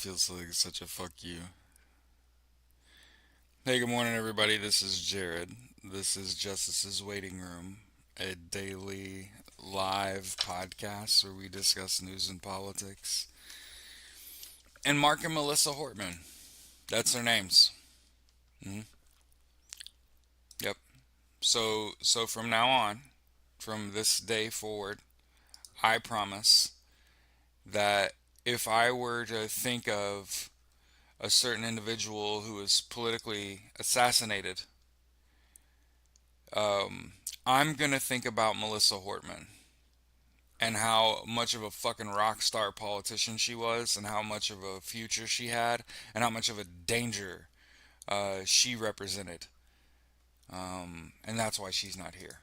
feels like such a fuck you. Hey, good morning, everybody. This is Jared. This is Justice's Waiting Room, a daily live podcast where we discuss news and politics. And Mark and Melissa Hortman. That's their names. hmm Yep. So from now on, from this day forward, I promise that if I were to think of a certain individual who was politically assassinated, um, I'm gonna think about Melissa Hortman and how much of a fucking rock star politician she was, and how much of a future she had, and how much of a danger she represented. And that's why she's not here,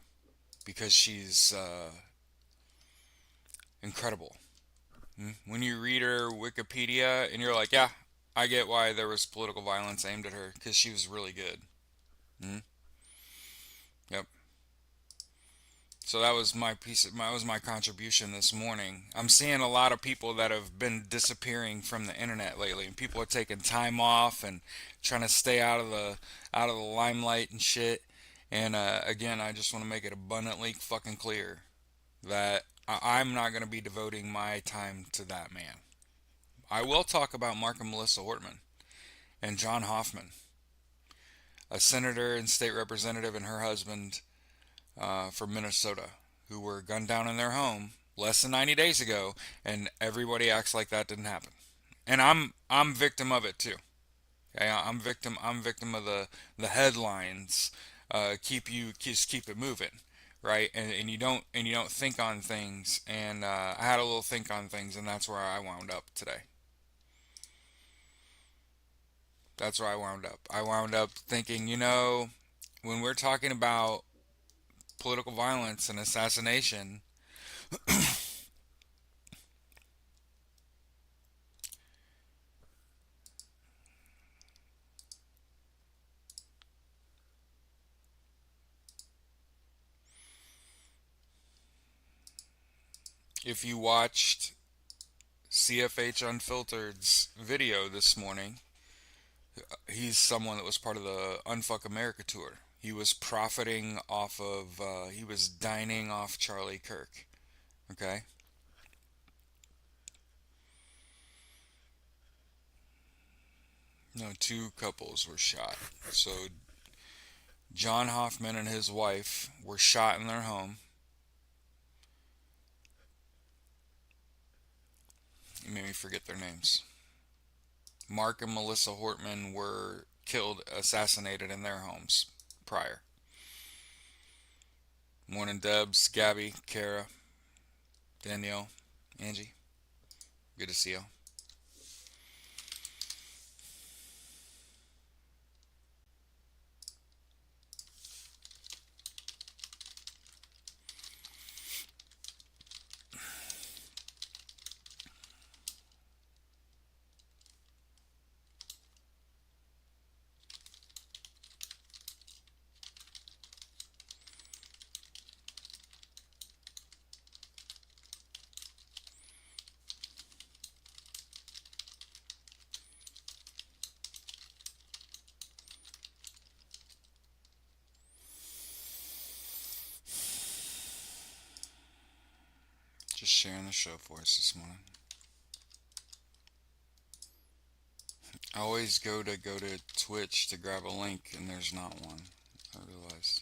because she's incredible. When you read her Wikipedia, and you're like, yeah, I get why there was political violence aimed at her, because she was really good. Mm-hmm. Yep. So that was my that was my contribution this morning. I'm seeing a lot of people that have been disappearing from the internet lately, and people are taking time off and trying to stay out of the limelight and shit. And again, I just want to make it abundantly fucking clear that I'm not going to be devoting my time to that man. I will talk about Mark and Melissa Hortman and John Hoffman, a senator and state representative, and her husband from Minnesota, who were gunned down in their home less than 90 days ago, and everybody acts like that didn't happen. And I'm victim of it too. Okay? I'm victim of the headlines. Keep it moving, right? And you don't think on things. And I had a little think on things, and that's where I wound up today. That's where I wound up. I wound up thinking, when we're talking about political violence and assassination, if you watched CFH Unfiltered's video this morning, he's someone that was part of the Unfuck America tour. He was profiting off of, he was dining off Charlie Kirk. Okay? No, two couples were shot. So John Hoffman and his wife were shot in their home. You made me forget their names. Mark and Melissa Hortman were killed, assassinated in their homes prior. Morning, Debs, Gabby, Kara, Danielle, Angie. Good to see you. Just sharing the show for us this morning. I always go to Twitch to grab a link, and there's not one. I realize.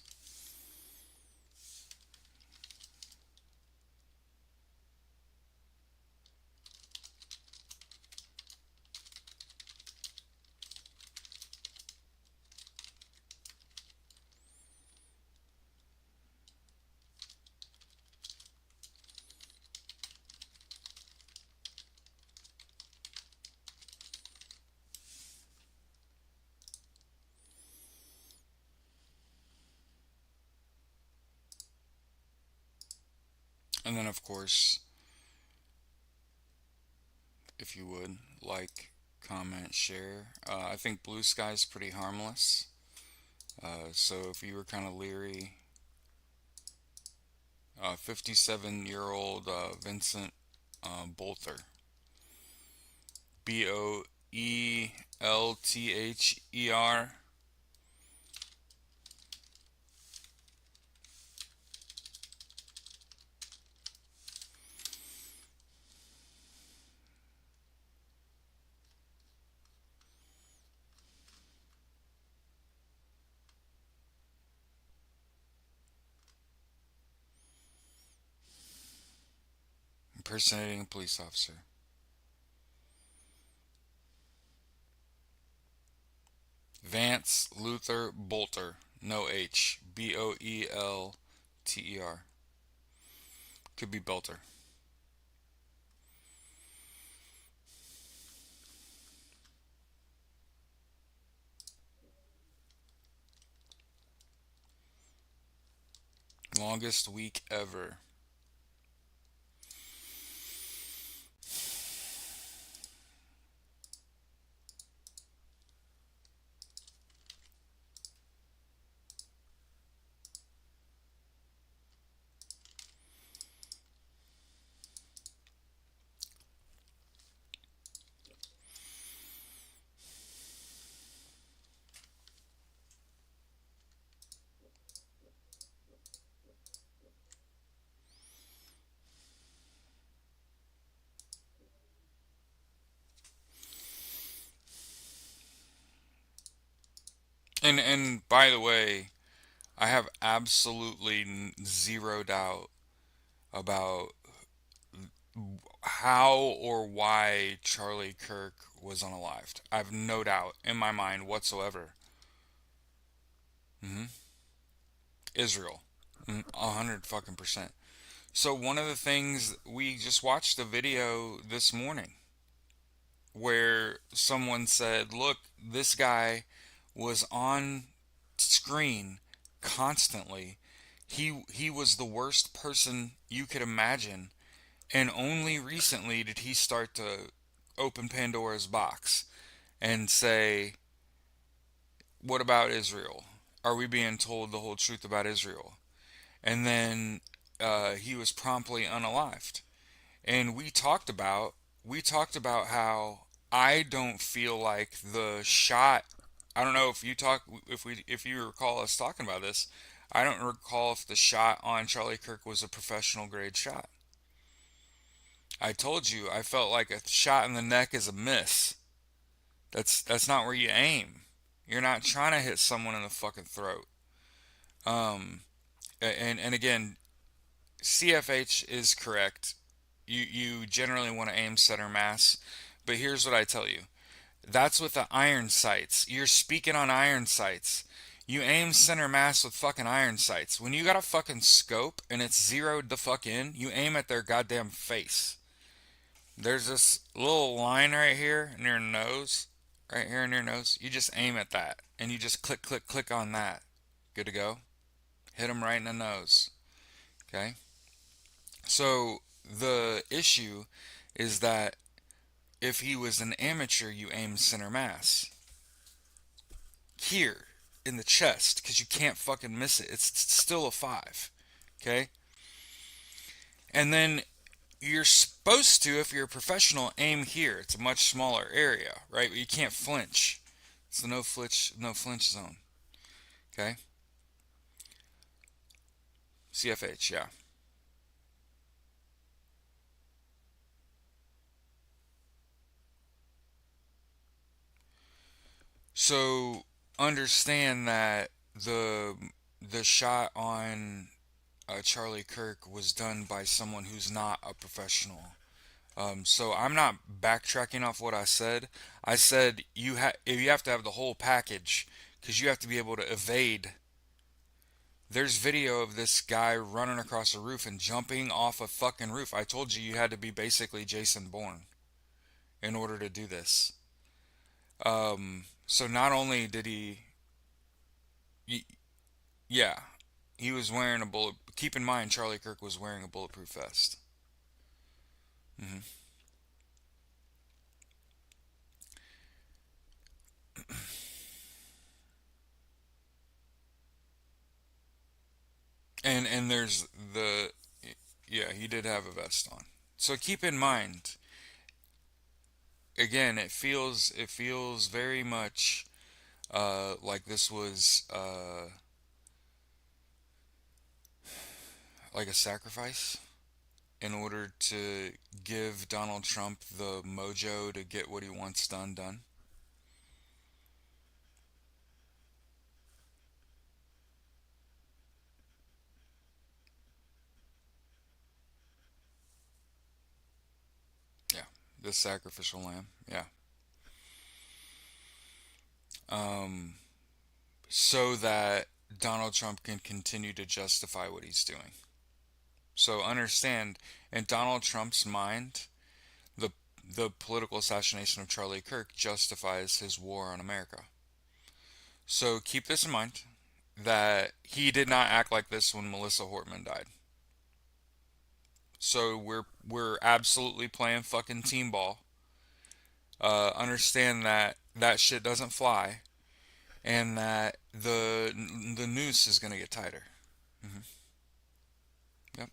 And then, of course, if you would like, comment, share. I think Blue Sky's pretty harmless. So if you were kind of leery, 57-year-old Vincent Bolter, T-H-E-R. Impersonating a police officer. Vance Luther Bolter. No H. Boelter. Could be Belter. Longest week ever. And by the way, I have absolutely zero doubt about how or why Charlie Kirk was unalived. I have no doubt in my mind whatsoever. hmm Israel, 100 fucking percent. So one of the things we just watched a video this morning where someone said, "Look, this guy was on screen constantly. He was the worst person you could imagine, and only recently did he start to open Pandora's box and say, "What about Israel? Are we being told the whole truth about Israel?" And then he was promptly unalived. And we talked about how I don't feel like the shot. I don't know if you recall us talking about this. I don't recall if the shot on Charlie Kirk was a professional grade shot. I told you I felt like a shot in the neck is a miss. That's not where you aim. You're not trying to hit someone in the fucking throat. Um, and again, CFH is correct. You generally want to aim center mass, but here's what I tell you. That's with the iron sights. You're speaking on iron sights. You aim center mass with fucking iron sights. When you got a fucking scope and it's zeroed the fuck in, you aim at their goddamn face. There's this little line right here in your nose, right here in your nose. You just aim at that, and you just click, click, click on that. Good to go. Hit them right in the nose. Okay. So the issue is that if he was an amateur, you aim center mass here in the chest because you can't fucking miss it. It's still a five. Okay. And then you're supposed to, if you're a professional, aim here. It's a much smaller area, right? But you can't flinch. It's the no flinch zone. Okay, CFH, yeah. So understand that the shot on Charlie Kirk was done by someone who's not a professional. So I'm not backtracking off what I said. I said you have to have the whole package because you have to be able to evade. There's video of this guy running across a roof and jumping off a fucking roof. I told you you had to be basically Jason Bourne in order to do this. So not only did yeah, he was wearing a bullet. Keep in mind, Charlie Kirk was wearing a bulletproof vest. hmm And there's the yeah, he did have a vest on. So keep in mind, again, it feels very much like this was like a sacrifice in order to give Donald Trump the mojo to get what he wants done. Yeah, the sacrificial lamb. Yeah. Um, so that Donald Trump can continue to justify what he's doing. So understand, in Donald Trump's mind, the the political assassination of Charlie Kirk justifies his war on America. So keep this in mind that he did not act like this when Melissa Hortman died. So we're absolutely playing fucking team ball. Understand that that shit doesn't fly, and that the noose is gonna get tighter. Hmm. Yep.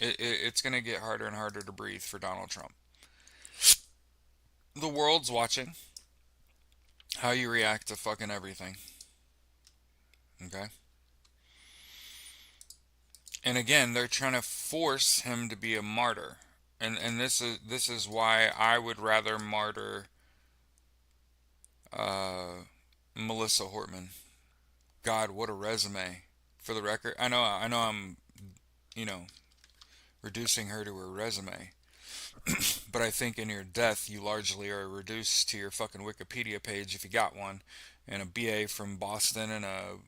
It's gonna get harder and harder to breathe for Donald Trump. The world's watching how you react to fucking everything. Okay. And again, they're trying to force him to be a martyr. And this is why I would rather martyr uh, Melissa Hortman. God, what a resume. For the record, I know I'm, you know, reducing her to her resume, but I think in your death you largely are reduced to your fucking Wikipedia page if you got one, and a BA from Boston and a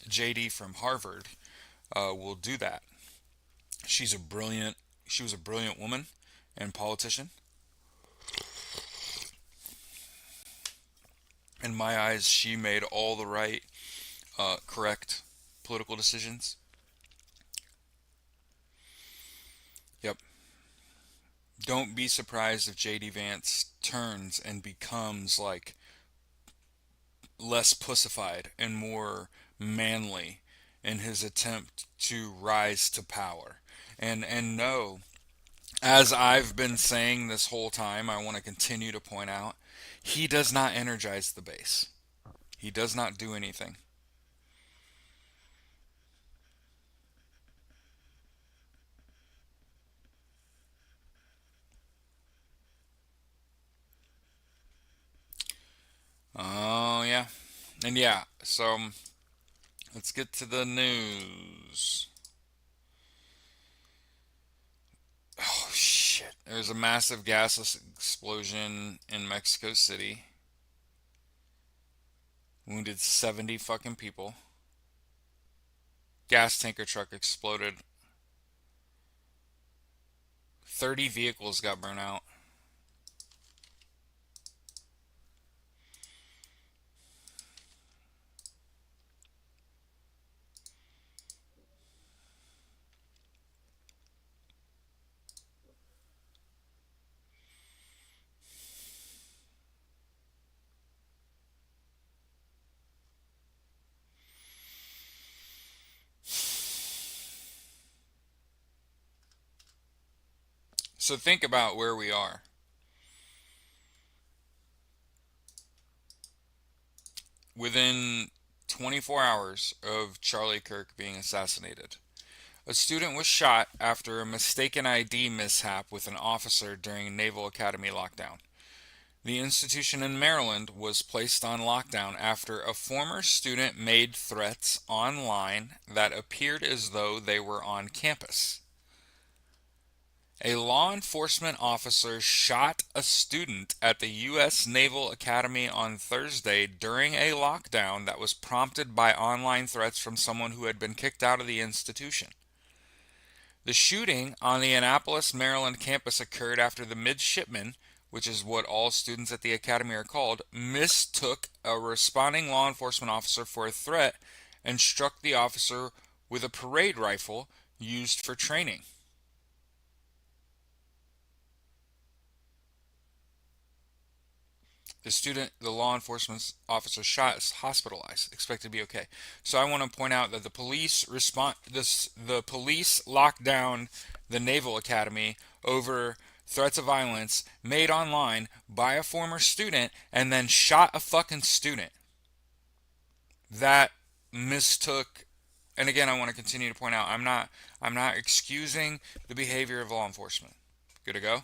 JD from Harvard will do that. She's a brilliant. She was a brilliant woman and politician. In my eyes, she made all the right, correct political decisions. Yep. Don't be surprised if JD Vance turns and becomes like less pussified and more manly in his attempt to rise to power. And no, as I've been saying this whole time, I want to continue to point out, he does not energize the base. He does not do anything. Oh yeah. And yeah, so let's get to the news. Oh shit. There's a massive gas explosion in Mexico City. Wounded 70 fucking people. Gas tanker truck exploded. 30 vehicles got burnt out. So think about where we are. Within 24 hours of Charlie Kirk being assassinated, a student was shot after a mistaken ID mishap with an officer during Naval Academy lockdown. The institution in Maryland was placed on lockdown after a former student made threats online that appeared as though they were on campus. A law enforcement officer shot a student at the U.S. Naval Academy on Thursday during a lockdown that was prompted by online threats from someone who had been kicked out of the institution. The shooting on the Annapolis, Maryland campus occurred after the midshipman, which is what all students at the academy are called, mistook a responding law enforcement officer for a threat and struck the officer with a parade rifle used for training. The law enforcement officer shot is hospitalized, expected to be okay. So I want to point out that the police locked down the Naval Academy over threats of violence made online by a former student and then shot a fucking student that mistook. And again, I want to continue to point out, I'm not excusing the behavior of law enforcement. Good to go.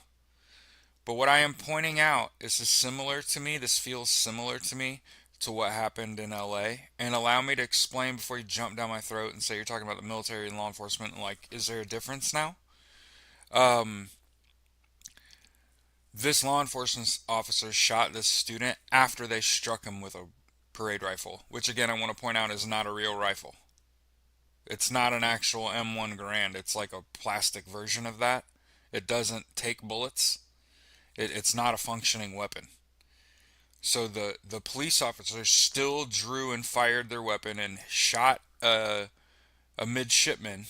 But what I am pointing out is similar to me. This feels similar to me to what happened in LA. And allow me to explain before you jump down my throat and say you're talking about the military and law enforcement. Like, is there a difference now? Um, this law enforcement officer shot this student after they struck him with a parade rifle, which again I want to point out is not a real rifle. It's not an actual M1 Garand. It's like a plastic version of that. It doesn't take bullets. It's not a functioning weapon. So the police officers still drew and fired their weapon and shot a midshipman,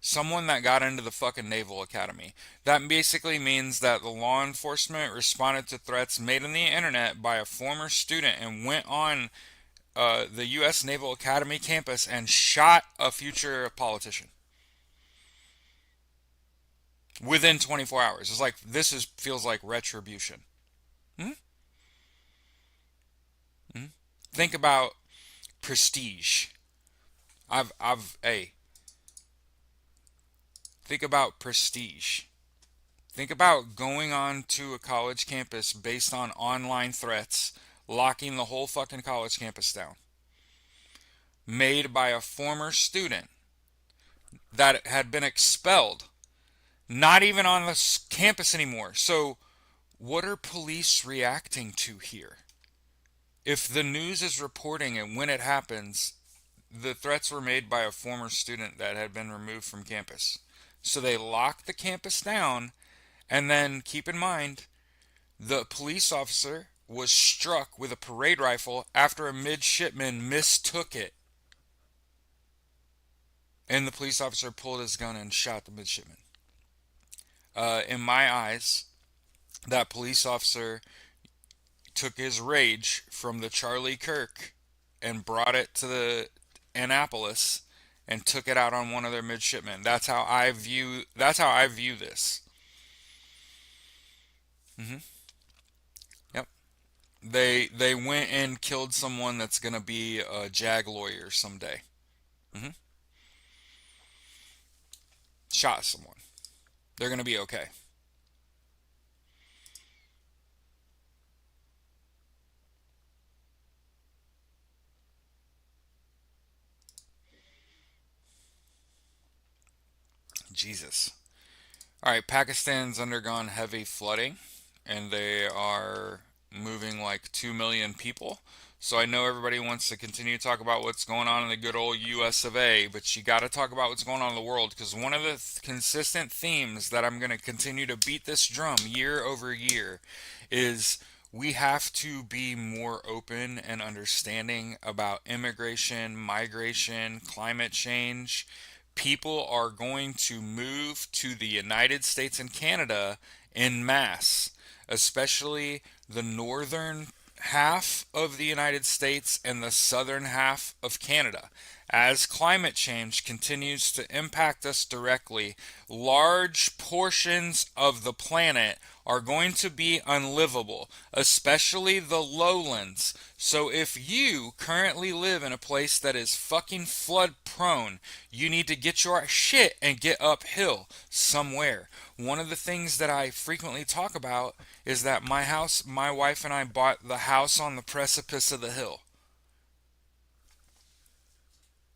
someone that got into the fucking Naval Academy. That basically means that the law enforcement responded to threats made on the internet by a former student and went on the U.S. Naval Academy campus and shot a future politician within 24 hours. It's like this is feels like retribution. Hmm? Hmm? Think about prestige. Hey, think about prestige. Think about going on to a college campus based on online threats, locking the whole fucking college campus down, made by a former student that had been expelled, not even on the campus anymore. So, what are police reacting to here? If the news is reporting and when it happens, the threats were made by a former student that had been removed from campus. So they locked the campus down, and then keep in mind, the police officer was struck with a parade rifle after a midshipman mistook it. And the police officer pulled his gun and shot the midshipman. In my eyes, that police officer took his rage from the Charlie Kirk and brought it to the Annapolis and took it out on one of their midshipmen. That's how I view this. Hmm. Yep. They went and killed someone that's gonna be a JAG lawyer someday. Hmm. Shot someone. They're gonna be okay. Jesus. All right, Pakistan's undergone heavy flooding, and they are moving like 2 million people. So I know everybody wants to continue to talk about what's going on in the good old US of A, but you got to talk about what's going on in the world because one of the consistent themes that I'm going to continue to beat this drum year over year is we have to be more open and understanding about immigration, migration, climate change. People are going to move to the United States and Canada in mass, especially the northern half of the United States and the southern half of Canada. As climate change continues to impact us directly, large portions of the planet are going to be unlivable, especially the lowlands. So if you currently live in a place that is fucking flood prone, you need to get your shit and get uphill somewhere. One of the things that I frequently talk about is that my wife and I bought the house on the precipice of the hill.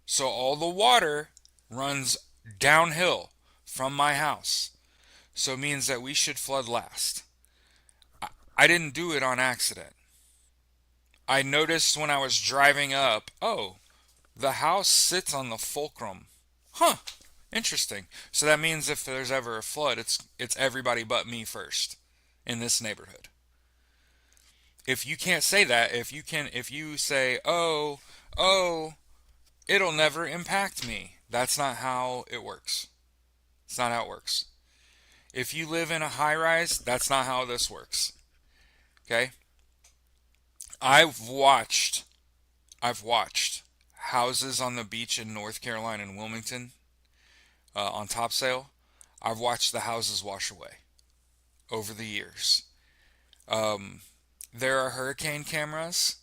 So all the water runs downhill from my house. So it means that we should flood last. I didn't do it on accident. I noticed when I was driving up, oh, the house sits on the fulcrum. Huh, interesting. So that means if there's ever a flood, it's everybody but me first in this neighborhood. If you can't say that, if you say, "Oh, it'll never impact me." That's not how it works. It's not how it works. If you live in a high rise, that's not how this works. Okay? I've watched I've watched houses on the beach in North Carolina and Wilmington on top sale. I've watched the houses wash away. over the years. Um, there are hurricane cameras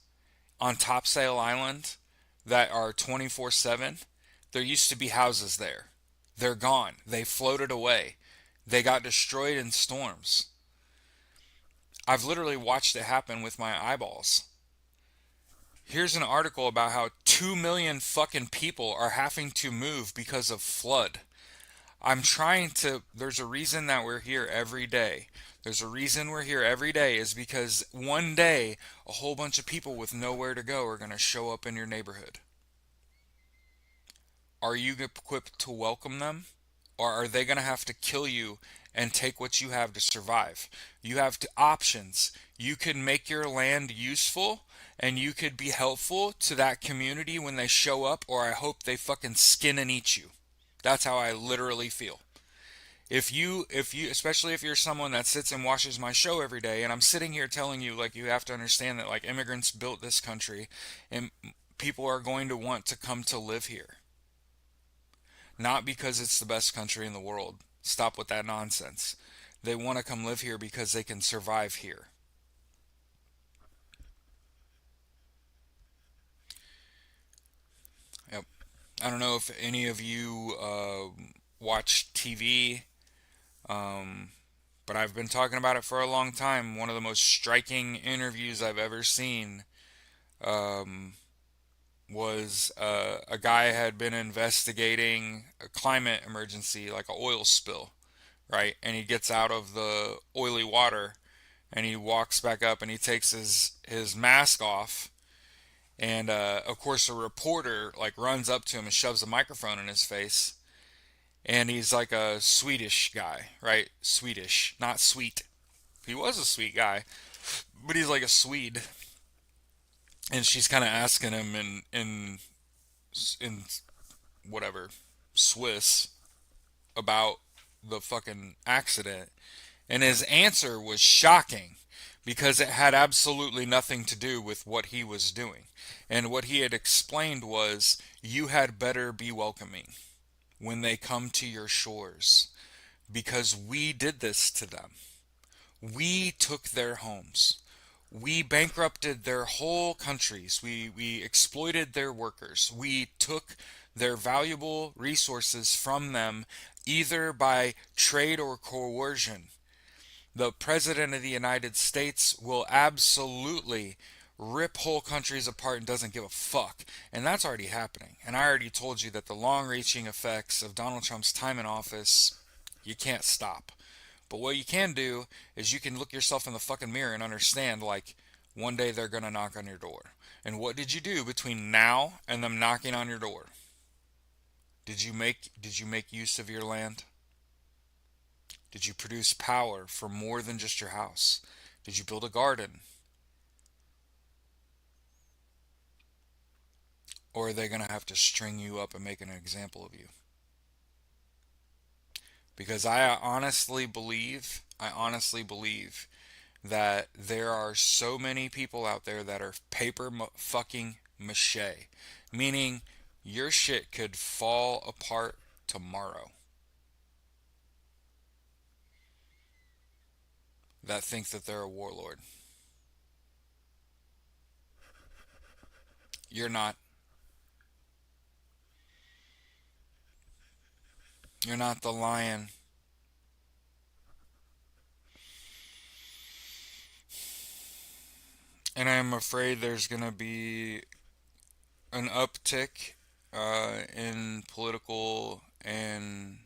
on Topsail Island that are 24/7. There used to be houses there. They're gone. They floated away. They got destroyed in storms. I've literally watched it happen with my eyeballs. Here's an article about how 2 million fucking people are having to move because of flood. There's a reason that we're here every day. There's a reason we're here every day is because one day a whole bunch of people with nowhere to go are going to show up in your neighborhood. Are you equipped to welcome them? Or are they going to have to kill you and take what you have to survive? You have options. You can make your land useful and you could be helpful to that community when they show up, or I hope they fucking skin and eat you. That's how I literally feel. If you especially if you're someone that sits and watches my show every day, and I'm sitting here telling you, like, you have to understand that, like, immigrants built this country and people are going to want to come to live here, not because it's the best country in the world. Stop with that nonsense. They want to come live here because they can survive here. Yep. I don't know if any of you watch TV, um, but I've been talking about it for a long time. One of the most striking interviews I've ever seen um, was a guy had been investigating a climate emergency, like an oil spill, right? And he gets out of the oily water and he walks back up and he takes his mask off. And of course, a reporter like runs up to him and shoves a microphone in his face. And he's like a Swedish guy, right? Swedish, not sweet. He was a sweet guy, but he's like a Swede. And she's kind of asking him in whatever Swiss about the fucking accident. And his answer was shocking because it had absolutely nothing to do with what he was doing. And what he had explained was, you had better be welcoming when they come to your shores because we did this to them. We took their homes. We bankrupted their whole countries. We exploited their workers. We took their valuable resources from them either by trade or coercion. The President of the United States will absolutely rip whole countries apart and doesn't give a fuck. And that's already happening. And I already told you that the long reaching effects of Donald Trump's time in office, you can't stop. But what you can do is you can look yourself in the fucking mirror and understand, like, one day they're going to knock on your door. And what did you do between now and them knocking on your door? Did you make use of your land? Did you produce power for more than just your house? Did you build a garden? Or are they going to have to string you up and make an example of you? Because I honestly believe that there are so many people out there that are paper fucking mache, meaning your shit could fall apart tomorrow, that think that they're a warlord. You're not. You're not the lion. And I'm afraid there's going to be an uptick in political and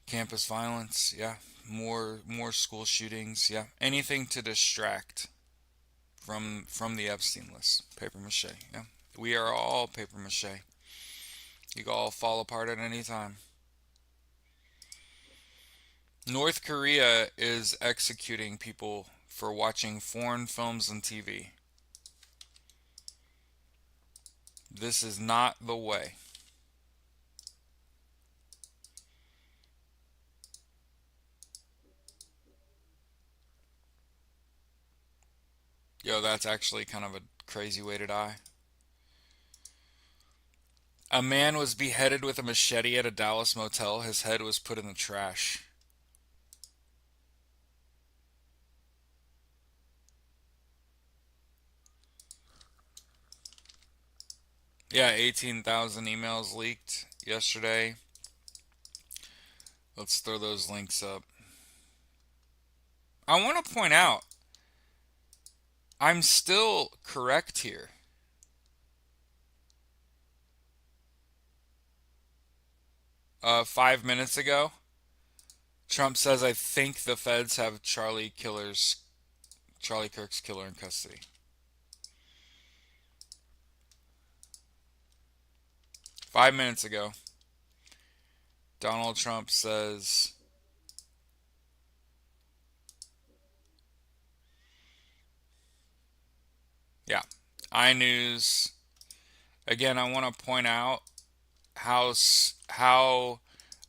campus violence. Yeah, more school shootings. Yeah, anything to distract from the Epstein list. Paper mache. Yeah, we are all paper mache. You can all fall apart at any time. North Korea is executing people for watching foreign films and TV. This is not the way. Yo, that's actually kind of a crazy way to die. A man was beheaded with a machete at a Dallas motel. His head was put in the trash. Yeah, 18,000 emails leaked yesterday. Let's throw those links up. I want to point out, I'm still correct here. 5 minutes ago, Trump says, I think the feds have Charlie Kirk's killer in custody. 5 minutes ago, Donald Trump says, yeah, iNews. Again, I want to point out how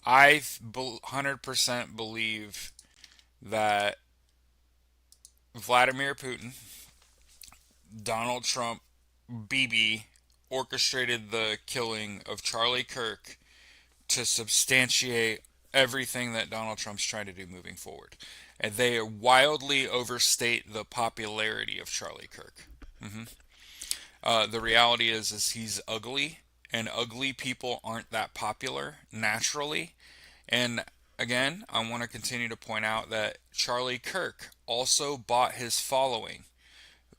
I 100% believe that Vladimir Putin, Donald Trump, BB orchestrated the killing of Charlie Kirk to substantiate everything that Donald Trump's trying to do moving forward. And they wildly overstate the popularity of Charlie Kirk. hmm the reality is he's ugly, and ugly people aren't that popular naturally. And again, I want to continue to point out that Charlie Kirk also bought his following.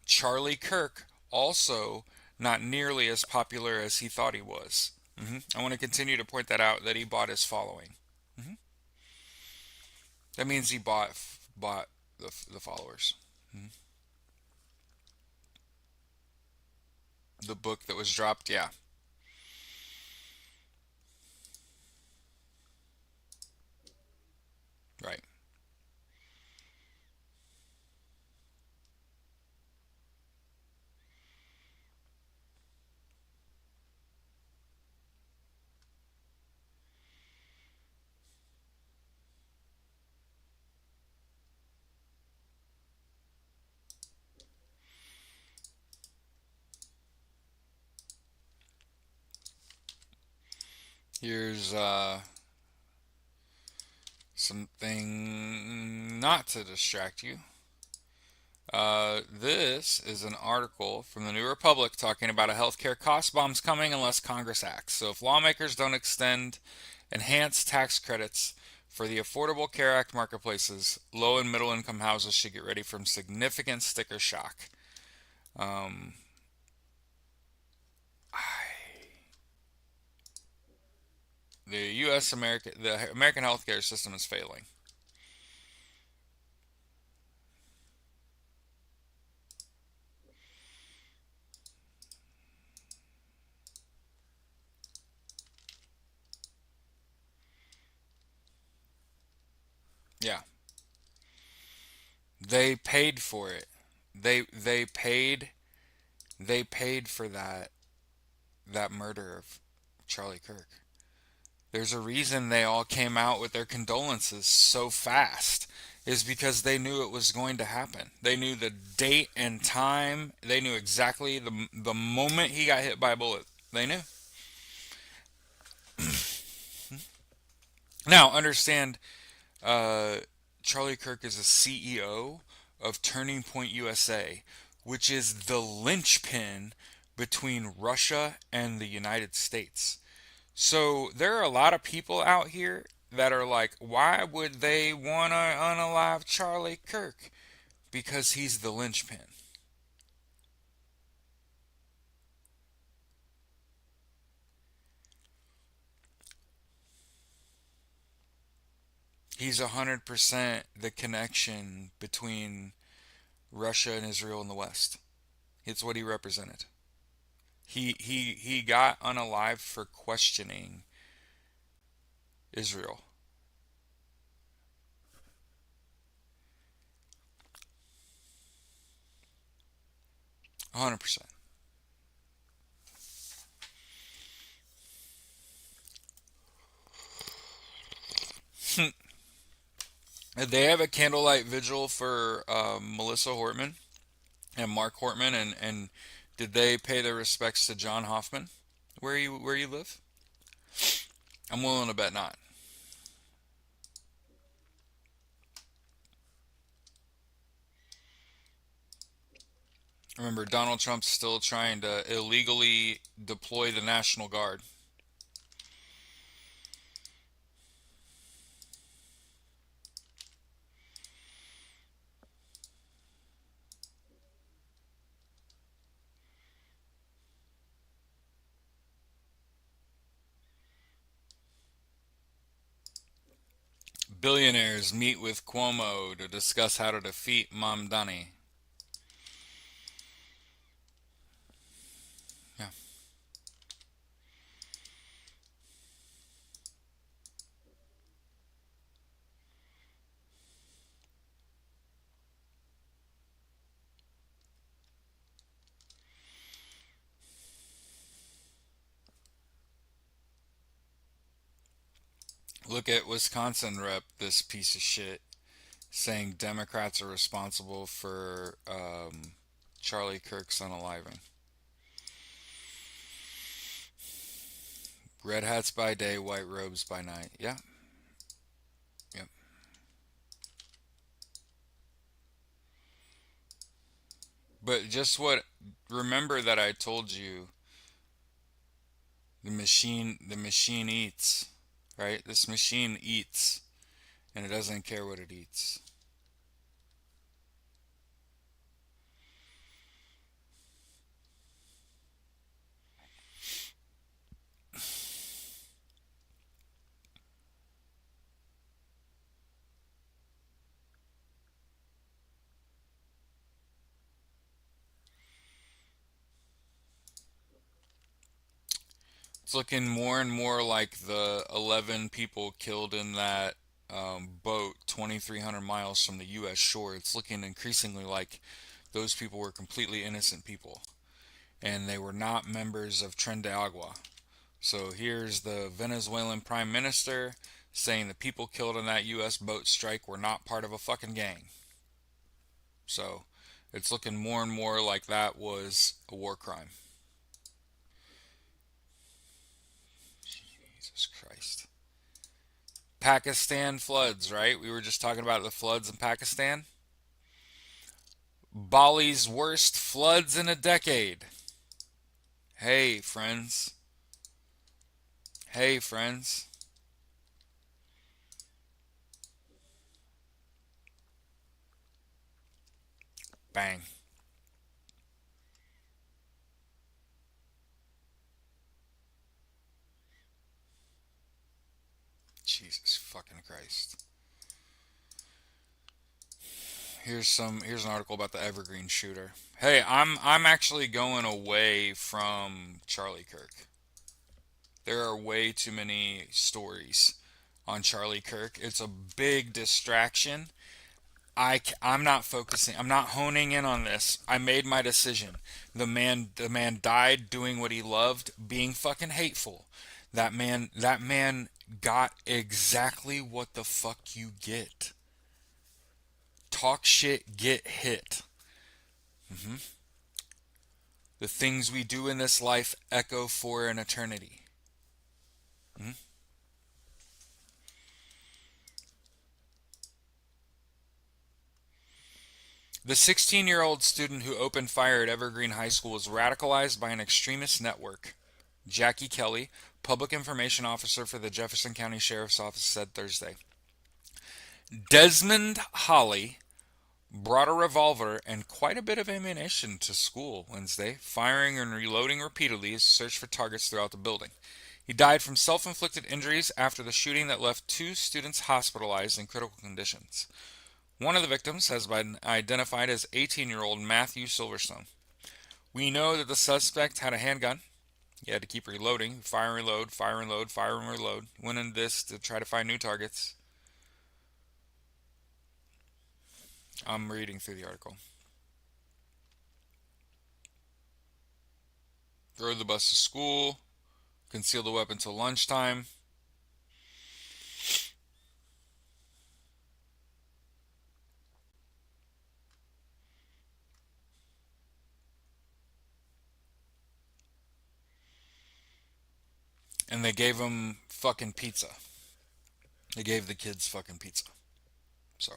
Charlie Kirk also not nearly as popular as he thought he was. I want to continue to point that out, that he bought his following. hmm That means he bought the followers. hmm The book that was dropped, yeah, right. Here's something not to distract you. This is an article from the New Republic talking about a healthcare cost bomb's coming unless Congress acts. So if lawmakers don't extend enhanced tax credits for the Affordable Care Act marketplaces, low and middle income houses should get ready for significant sticker shock. Um, the the American healthcare system is failing. Yeah, they paid for it. They paid for that murder of Charlie Kirk. There's a reason they all came out with their condolences so fast, is because they knew it was going to happen. They knew the date and time. They knew exactly the moment he got hit by a bullet. They knew. Now understand, uh, Charlie Kirk is a CEO of Turning Point USA, which is the linchpin between Russia and the United States. So there are a lot of people out here that are like, why would they want to unalive Charlie Kirk? Because he's the linchpin. He's 100% the connection between Russia and Israel in the West. It's what he represented. He got unalived for questioning Israel. 100%. They have a candlelight vigil for Melissa Hortman and Mark Hortman, and did they pay their respects to John Hoffman? Where you live? I'm willing to bet not. Remember, Donald Trump's still trying to illegally deploy the National Guard. Billionaires meet with Cuomo to discuss how to defeat Mamdani. Yeah. Look at Wisconsin rep, this piece of shit, saying Democrats are responsible for Charlie Kirk's unaliving. Red hats by day, white robes by night. Yeah, yep. But just what? Remember that I told you the machine eats, right? This machine eats, and it doesn't care what it eats. It's looking more and more like the 11 people killed in that boat 2,300 miles from the U.S. shore. It's looking increasingly like those people were completely innocent people, and they were not members of Tren de Agua. So here's the Venezuelan prime minister saying the people killed in that U.S. boat strike were not part of a fucking gang. So it's looking more and more like that was a war crime. Jesus Christ. Pakistan floods, right? We were just talking about the floods in Pakistan. Bali's worst floods in a decade. Hey, friends. Hey, friends. Bang. Jesus fucking Christ. Here's an article about the Evergreen shooter. Hey, I'm actually going away from Charlie Kirk. There are way too many stories on Charlie Kirk. It's a big distraction. I'm not focusing. I'm not honing in on this. I made my decision. The man died doing what he loved, being fucking hateful. That man got exactly what the fuck you get. Talk shit, get hit. hmm The things we do in this life echo for an eternity. hmm The 16-year-old student who opened fire at Evergreen High School was radicalized by an extremist network. Jackie Kelly, public information officer for the Jefferson County Sheriff's Office, said Thursday. Desmond Holly brought a revolver and quite a bit of ammunition to school Wednesday, firing and reloading repeatedly as he searched for targets throughout the building. He died from self inflicted injuries after the shooting that left two students hospitalized in critical conditions. One of the victims has been identified as 18-year-old Matthew Silverstone. We know that the suspect had a handgun. He had to keep reloading, fire and reload, fire and reload, fire and reload. Went in this to try to find new targets. I'm reading through the article. Rode the bus to school, concealed the weapon till lunchtime. and they gave them fucking pizza. They gave the kids fucking pizza. So,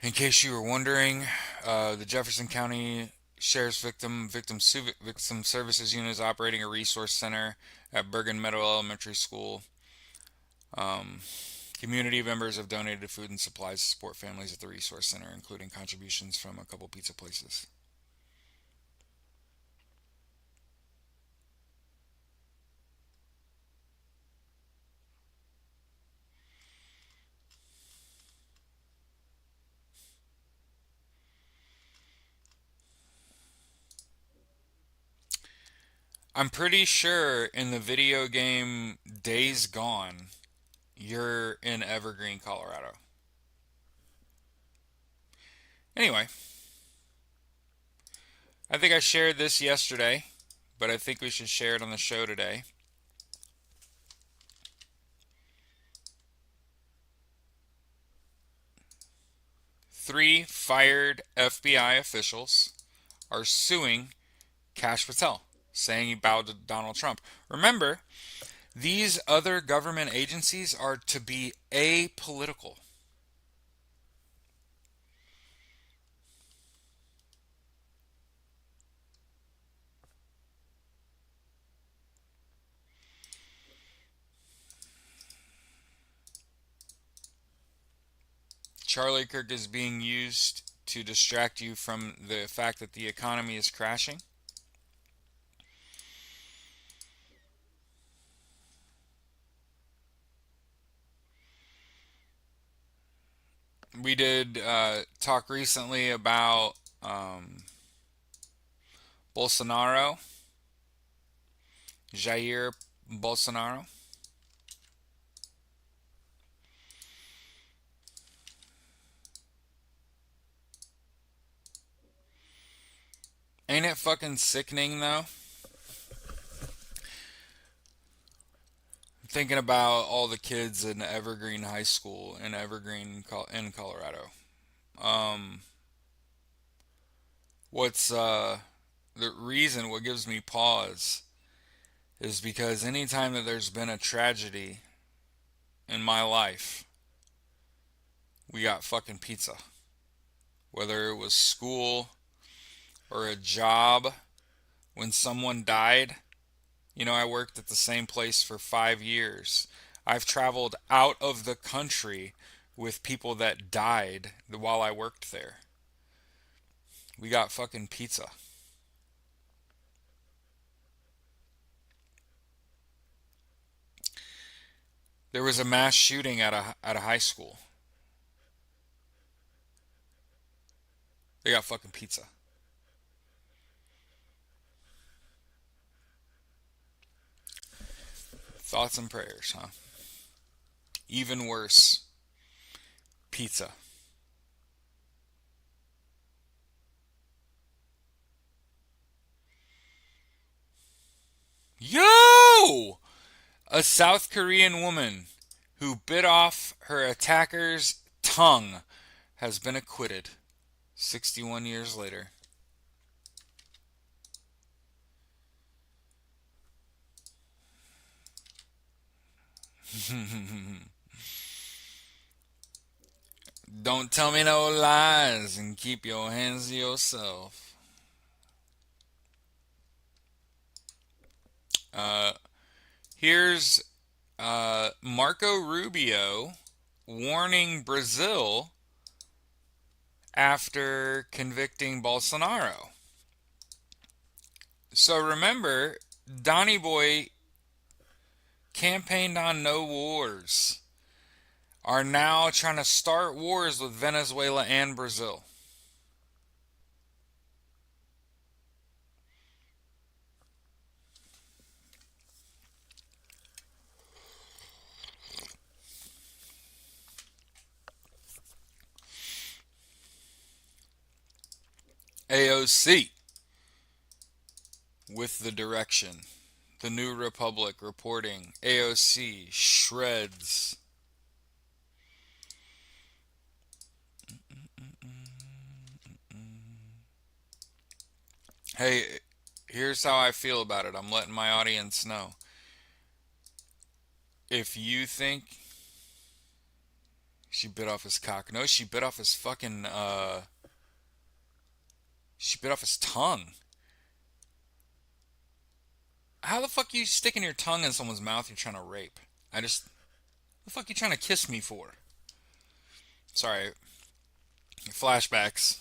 in case you were wondering, the Jefferson County Sheriff's Victim Services Unit is operating a resource center at Bergen Meadow Elementary School. Um, Community members have donated food and supplies to support families at the resource center, including contributions from a couple pizza places. I'm pretty sure in the video game Days Gone, you're in Evergreen, Colorado. Anyway, I think I shared this yesterday, but I think we should share it on the show today. Three fired FBI officials are suing Kash Patel, saying he bowed to Donald Trump. Remember, these other government agencies are to be apolitical. Charlie Kirk is being used to distract you from the fact that the economy is crashing. We did talk recently about Bolsonaro, Jair Bolsonaro. Ain't it fucking sickening though? Thinking about all the kids in Evergreen High School in Evergreen in Colorado. Um, what's the reason? What gives me pause is because anytime that there's been a tragedy in my life, we got fucking pizza. Whether it was school or a job, when someone died, I worked at the same place for 5 years. I've traveled out of the country with people that died while I worked there. We got fucking pizza. There was a mass shooting at a high school. They got fucking pizza. Thoughts and prayers, huh? Even worse, pizza. Yo! A South Korean woman who bit off her attacker's tongue has been acquitted 61 years later. Don't tell me no lies and keep your hands to yourself. Uh, here's Marco Rubio warning Brazil after convicting Bolsonaro. So remember, Donny Boy campaigned on no wars, are now trying to start wars with Venezuela and Brazil. AOC with the direction. The New Republic reporting AOC shreds. Hey, here's how I feel about it. I'm letting my audience know. If you think she bit off his cock, no, she bit off his fucking, she bit off his tongue. How the fuck you sticking your tongue in someone's mouth you're trying to rape? The fuck you trying to kiss me for? Sorry, flashbacks.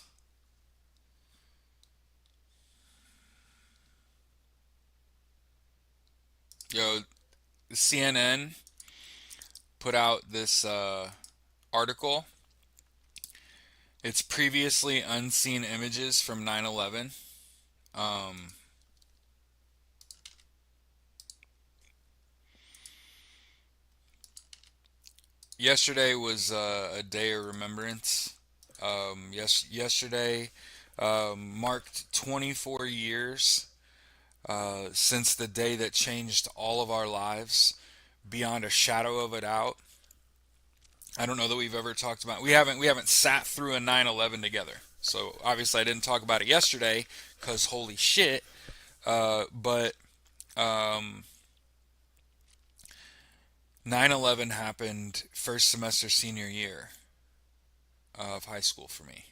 Yo, CNN put out this article. It's previously unseen images from 9/11. Um, Yesterday was a day of remembrance. Yesterday marked 24 years since the day that changed all of our lives beyond a shadow of a doubt. I don't know that we've ever talked about. We haven't sat through a 9/11 together. So obviously I didn't talk about it yesterday because holy shit. But 9/11 happened first semester senior year of high school for me.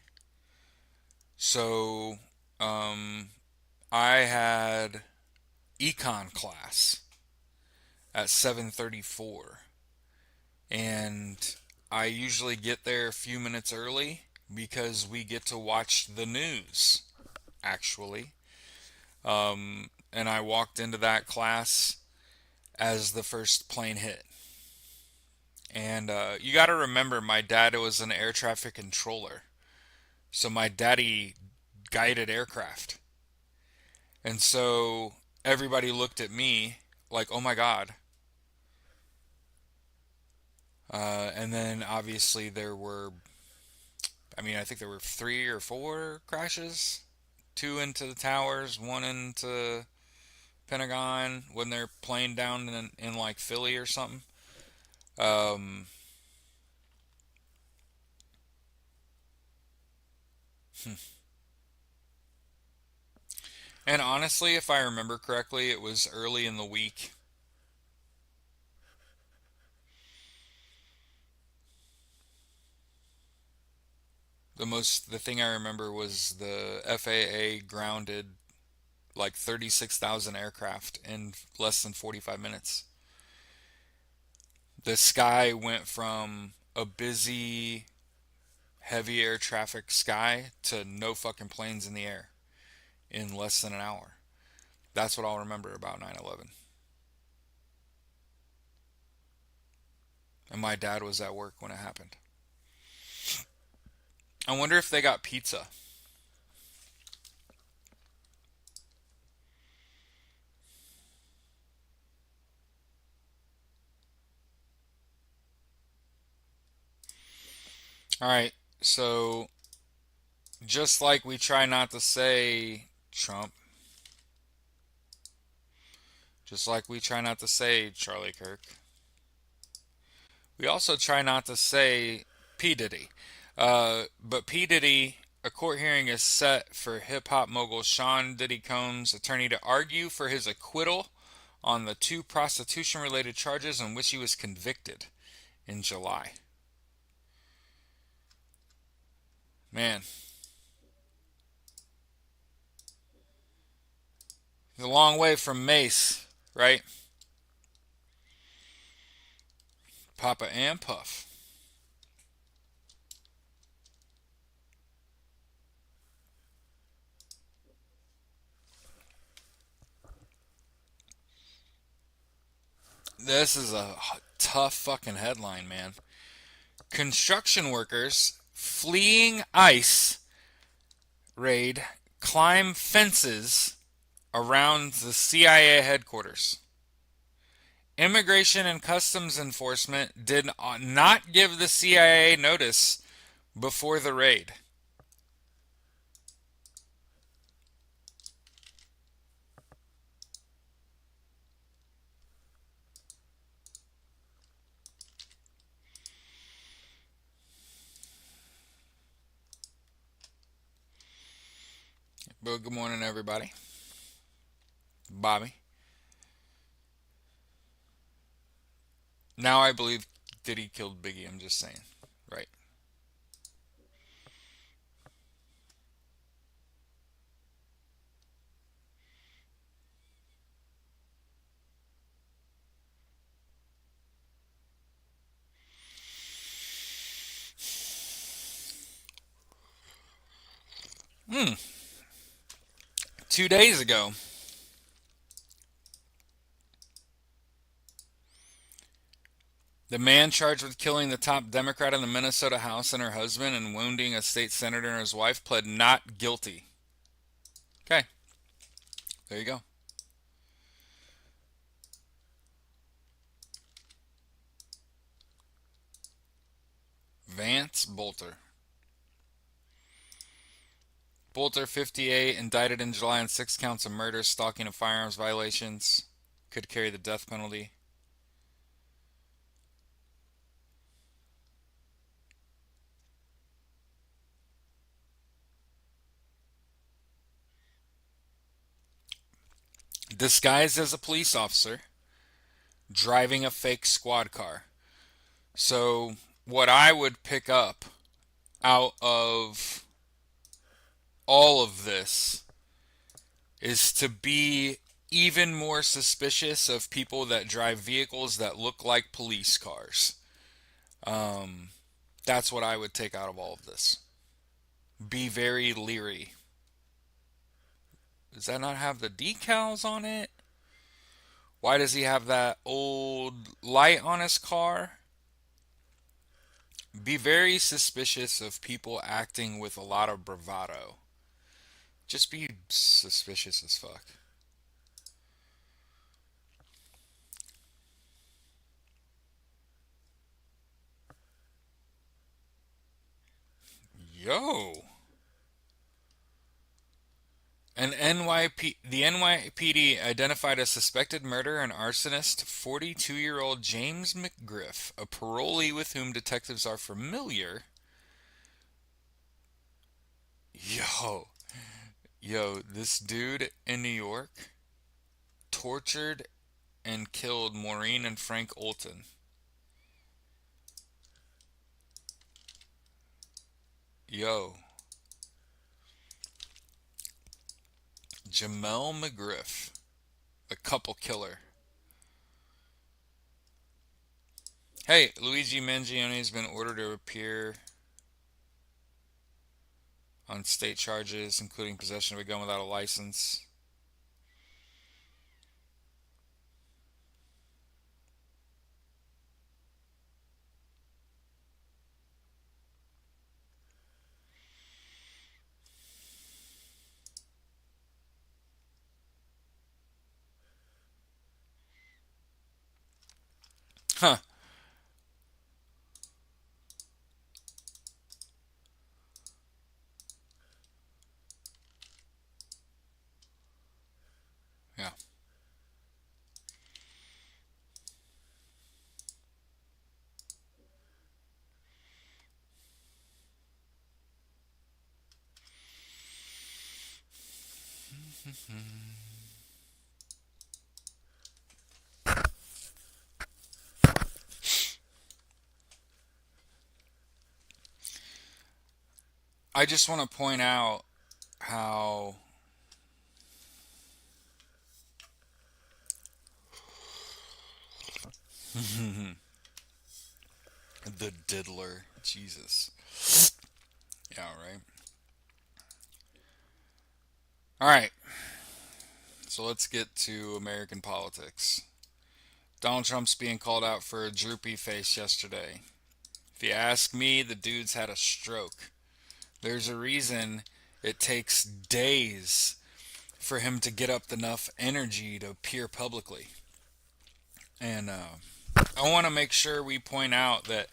So um, I had econ class at 7:34, and I usually get there a few minutes early because we get to watch the news actually. And I walked into that class as the first plane hit. And you got to remember, my dad was an air traffic controller. So my daddy guided aircraft. And so everybody looked at me like, oh my God. And then obviously I think there were three or four crashes. Two into the towers, one into Pentagon when they're playing down in like Philly or something. Um, and honestly, if I remember correctly, it was early in the week. The thing I remember was the FAA grounded like 36,000 aircraft in less than 45 minutes. The sky went from a busy, heavy air traffic sky to no fucking planes in the air in less than an hour. That's what I'll remember about 9/11. And my dad was at work when it happened. I wonder if they got pizza. All right, so just like we try not to say Trump, just like we try not to say Charlie Kirk, we also try not to say P. Diddy. But P. Diddy, a court hearing is set for hip hop mogul Sean Diddy Combs' attorney to argue for his acquittal on the two prostitution related charges on which he was convicted in July. Man, it's a long way from Mace, right? Papa and Puff. This is a tough fucking headline, man. Construction workers fleeing ICE raid climb fences around the CIA headquarters. Immigration and Customs Enforcement did not give the CIA notice before the raid. Well, good morning, everybody. Bobby. Now I believe Diddy killed Biggie. I'm just saying. Right. Hmm. 2 days ago, the man charged with killing the top Democrat in the Minnesota House and her husband and wounding a state senator and his wife pled not guilty. Okay, there you go. Vance Bolter. Bolter, 58, indicted in July on 6 counts of murder, stalking, and firearms violations. Could carry the death penalty. Disguised as a police officer, driving a fake squad car. So, what I would pick up out of all of this is to be even more suspicious of people that drive vehicles that look like police cars. Um, that's what I would take out of all of this. Be very leery. Does that not have the decals on it? Why does he have that old light on his car? Be very suspicious of people acting with a lot of bravado. Just be suspicious as fuck. Yo. The NYPD identified a suspected murderer and arsonist, 42-year-old James McGriff, a parolee with whom detectives are familiar. Yo, this dude in New York tortured and killed Maureen and Frank Olton. Yo, Jamel McGriff, the couple killer. Hey, Luigi Mangione has been ordered to appear on state charges, including possession of a gun without a license. Huh. Yeah. I just want to point out how the diddler. Jesus. Yeah, right. All right. So let's get to American politics. Donald Trump's being called out for a droopy face yesterday. If you ask me, the dude's had a stroke. There's a reason it takes days for him to get up enough energy to appear publicly. And I want to make sure we point out that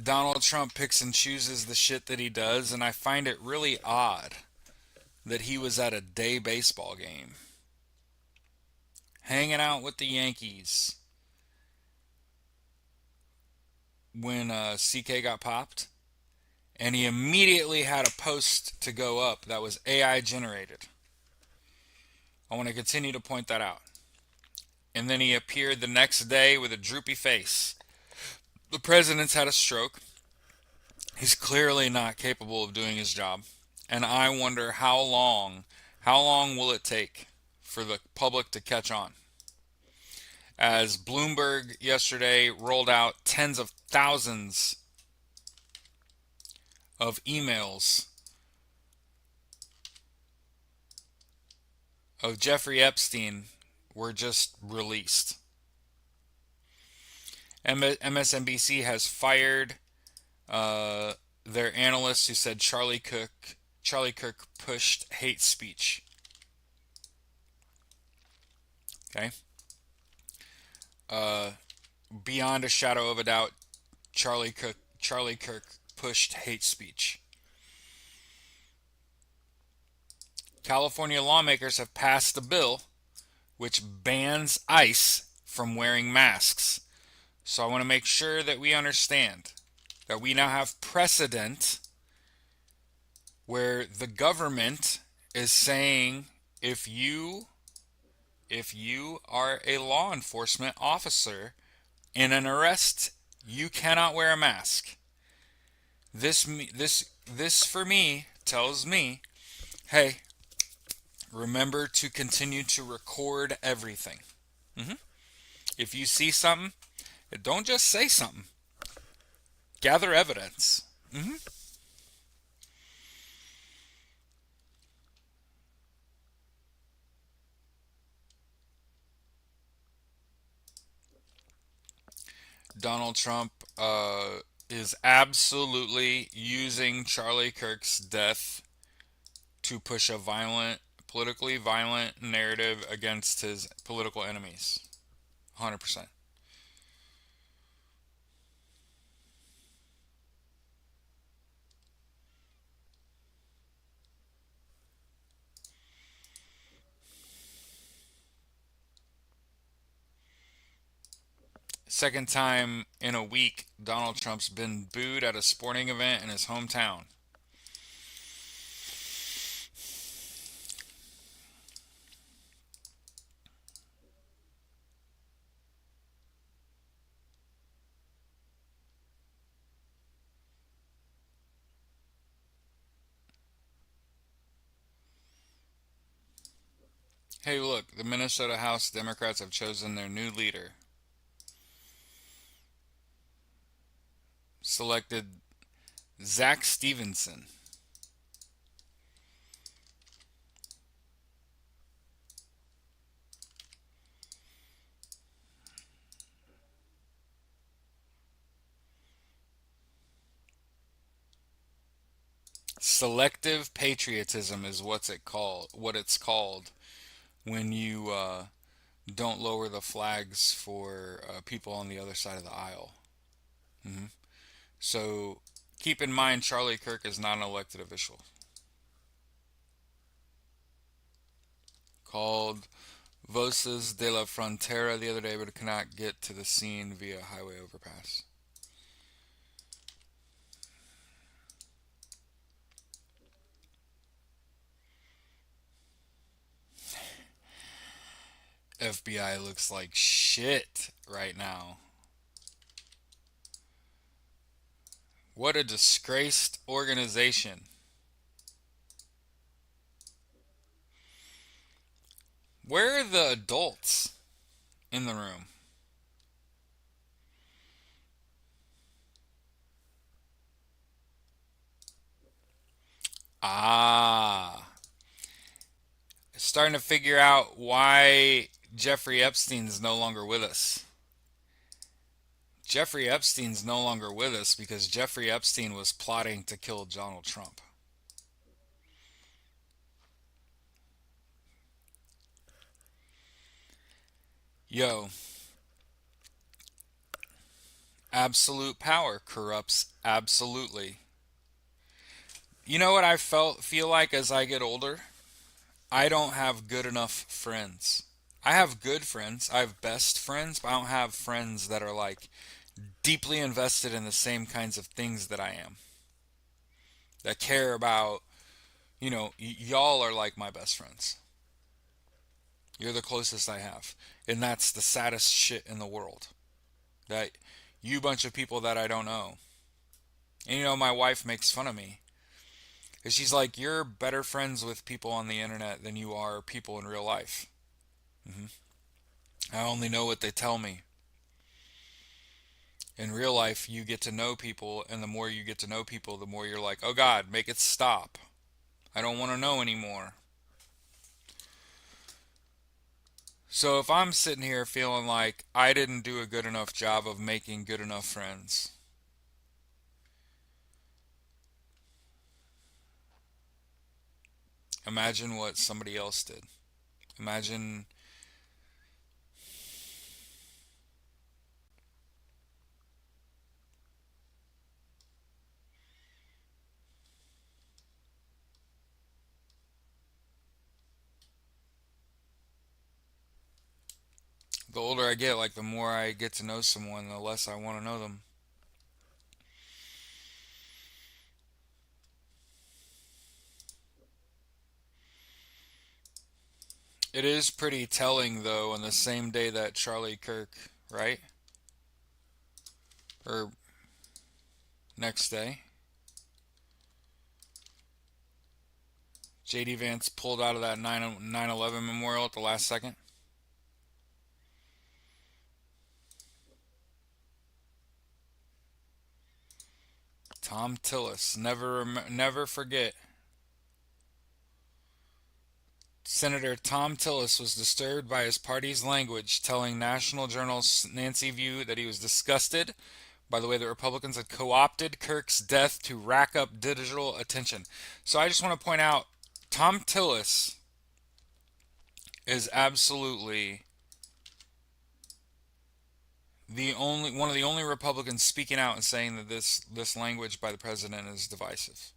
Donald Trump picks and chooses the shit that he does, and I find it really odd that he was at a day baseball game, hanging out with the Yankees when CK got popped, and he immediately had a post to go up that was AI generated. I want to continue to point that out. And then he appeared the next day with a droopy face. The president's had a stroke. He's clearly not capable of doing his job. And I wonder how long will it take for the public to catch on? As Bloomberg yesterday rolled out tens of thousands of emails of Jeffrey Epstein were just released. MSNBC has fired their analyst who said Charlie Kirk pushed hate speech. Okay, uh, beyond a shadow of a doubt, Charlie Kirk pushed hate speech. California lawmakers have passed a bill which bans ICE from wearing masks. So I want to make sure that we understand that we now have precedent where the government is saying if you are a law enforcement officer in an arrest, you cannot wear a mask. This for me tells me, hey, remember to continue to record everything. hmm If you see something, don't just say something. Gather evidence. hmm Donald Trump is absolutely using Charlie Kirk's death to push a politically violent narrative against his political enemies. 100%. Second time in a week, Donald Trump's been booed at a sporting event in his hometown. Hey, look, the Minnesota House Democrats have chosen their new leader. Selected Zach Stevenson. Selective patriotism is what it's called when you don't lower the flags for people on the other side of the aisle. hmm So keep in mind, Charlie Kirk is not an elected official. Called Voces de la Frontera the other day, but could not get to the scene via highway overpass. FBI looks like shit right now. What a disgraced organization. Where are the adults in the room? Ah, starting to figure out why Jeffrey Epstein's no longer with us. Jeffrey Epstein's no longer with us because Jeffrey Epstein was plotting to kill Donald Trump. Yo, absolute power corrupts absolutely. You know what I feel like as I get older? I don't have good enough friends. I have good friends. I have best friends, but I don't have friends that are like deeply invested in the same kinds of things that I am. That care about, y'all are like my best friends. You're the closest I have. And that's the saddest shit in the world. That you bunch of people that I don't know. And my wife makes fun of me. Because she's like, you're better friends with people on the internet than you are people in real life. hmm I only know what they tell me. In real life, you get to know people, and the more you get to know people, the more you're like, oh God, make it stop. I don't want to know anymore. So if I'm sitting here feeling like I didn't do a good enough job of making good enough friends, imagine what somebody else did. Imagine the older I get, like the more I get to know someone, the less I want to know them. It is pretty telling, though, on the same day that Charlie Kirk, right? Or next day, JD Vance pulled out of that 9/11 memorial at the last second. Tom Tillis, never forget. Senator Tom Tillis was disturbed by his party's language, telling National Journal's Nancy View that he was disgusted by the way that Republicans had co opted Kirk's death to rack up digital attention. So I just want to point out Tom Tillis is absolutely the only one of the only Republicans speaking out and saying that this language by the president is divisive.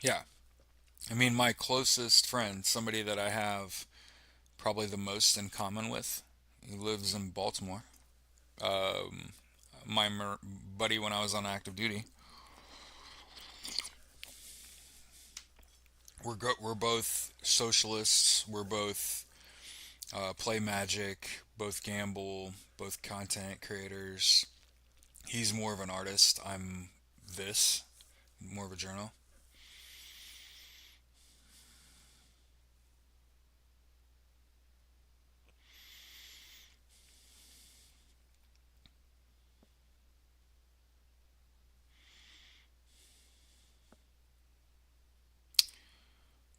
Yeah. I mean, my closest friend, somebody that I have probably the most in common with, he lives in Baltimore. Um, my buddy when I was on active duty. We're both socialists. We're both play Magic, both gamble, both content creators. He's more of an artist. I'm this, more of a journal.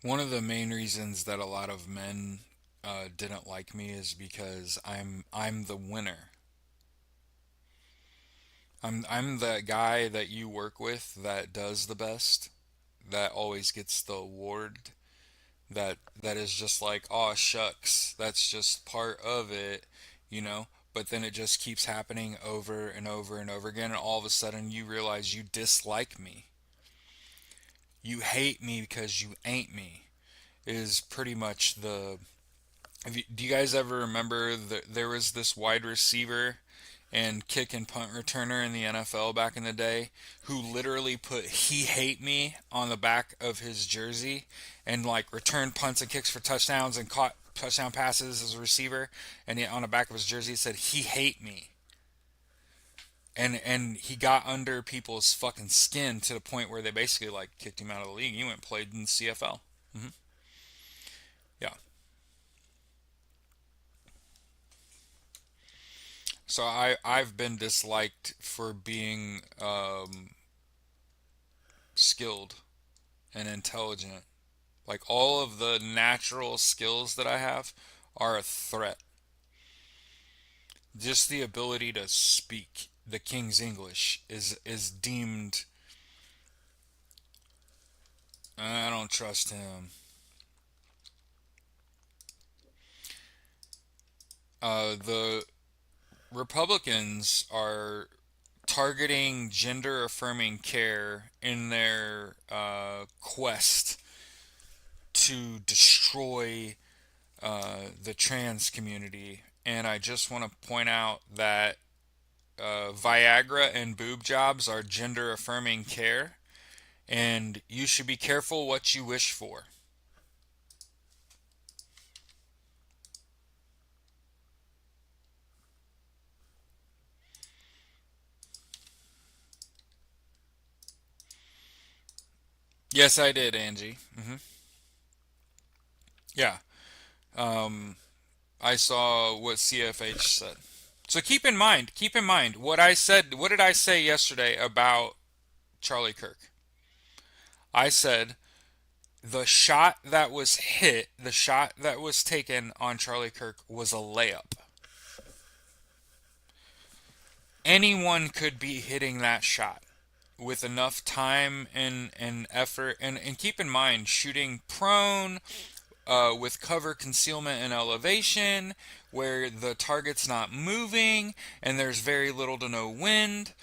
One of the main reasons that a lot of men didn't like me is because I'm the winner. I'm the guy that you work with that does the best, that always gets the award, that is just like, oh shucks, that's just part of it, you know. But then it just keeps happening over and over and over again, and all of a sudden you realize you dislike me. You hate me because you ain't me. Is pretty much the. Do you guys ever remember that there was this wide receiver and kick and punt returner in the NFL back in the day who literally put "He hate me" on the back of his jersey and like returned punts and kicks for touchdowns and caught touchdown passes as a receiver, and on the back of his jersey it said "He hate me." And he got under people's fucking skin to the point where they basically like kicked him out of the league. He went and played in the CFL. hmm Yeah. So I've been disliked for being skilled and intelligent. Like all of the natural skills that I have are a threat. Just the ability to speak the King's English is deemed. I don't trust him. The Republicans are targeting gender affirming care in their quest to destroy the trans community, and I just want to point out that Viagra and boob jobs are gender affirming care, and you should be careful what you wish for. Yes, I did, Angie. Yeah. Um, I saw what CFH said. So keep in mind what I said. What did I say yesterday about Charlie Kirk? I said the shot that was hit, the shot that was taken on Charlie Kirk was a layup. Anyone could be hitting that shot with enough time and effort. And keep in mind, shooting prone with cover concealment and elevation, where the target's not moving and there's very little to no wind,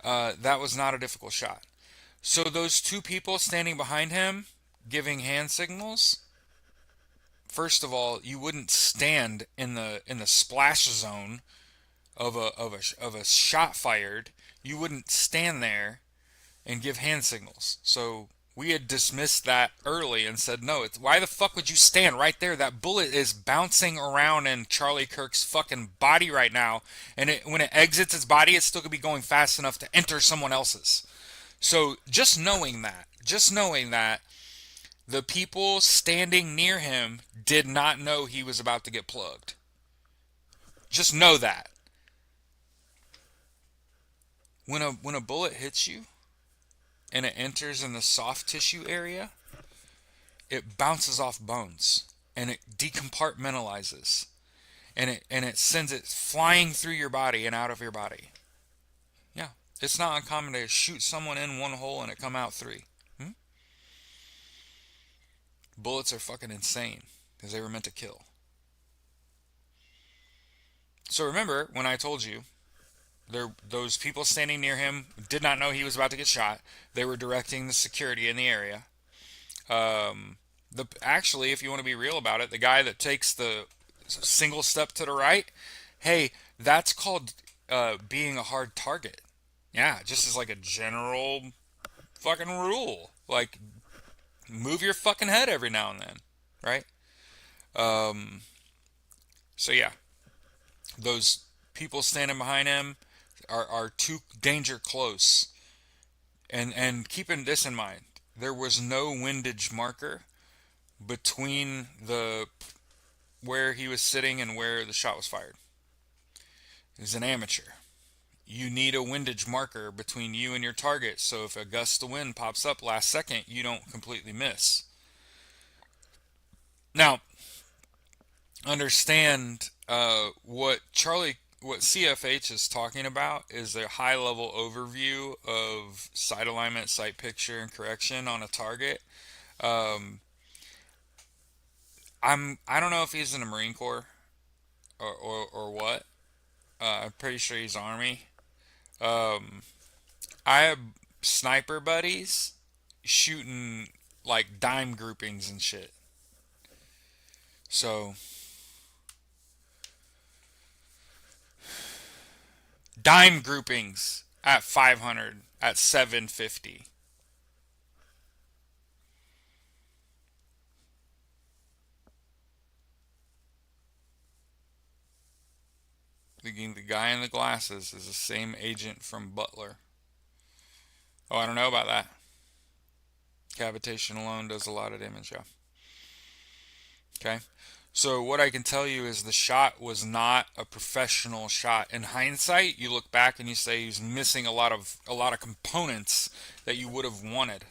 that was not a difficult shot. So those two people standing behind him giving hand signals, first of all, you wouldn't stand in the splash zone of a shot fired. You wouldn't stand there and give hand signals. So we had dismissed that early and said, no, it's why the fuck would you stand right there? That bullet is bouncing around in Charlie Kirk's fucking body right now, and when it exits its body, it's still gonna be going fast enough to enter someone else's. So just knowing that the people standing near him did not know he was about to get plugged. Just know that when a bullet hits you and it enters in the soft tissue area, it bounces off bones and it decompartmentalizes and it sends it flying through your body and out of your body. Yeah, it's not uncommon to shoot someone in one hole and it come out three. Hmm? Bullets are fucking insane because they were meant to kill. So remember when I told you those people standing near him did not know he was about to get shot. They were directing the security in the area. Actually, if you want to be real about it, the guy that takes the single step to the right, hey, that's called being a hard target. Yeah, just as like a general fucking rule. Like, move your fucking head every now and then, right? Um, so yeah, those people standing behind him are too danger close. And keeping this in mind, there was no windage marker between the where he was sitting and where the shot was fired. He's an amateur. You need a windage marker between you and your target, so if a gust of wind pops up last second, you don't completely miss. Now, understand what CFH is talking about is a high level overview of sight alignment, sight picture, and correction on a target. Um, I don't know if he's in the Marine Corps or what. I'm pretty sure he's Army. Um, I have sniper buddies shooting like dime groupings and shit. So dime groupings at 500 at 750. The guy in the glasses is the same agent from Butler. Oh, I don't know about that. Cavitation alone does a lot of damage, yeah. Okay. So what I can tell you is the shot was not a professional shot. In hindsight, you look back and you say he's missing a lot of components that you would have wanted.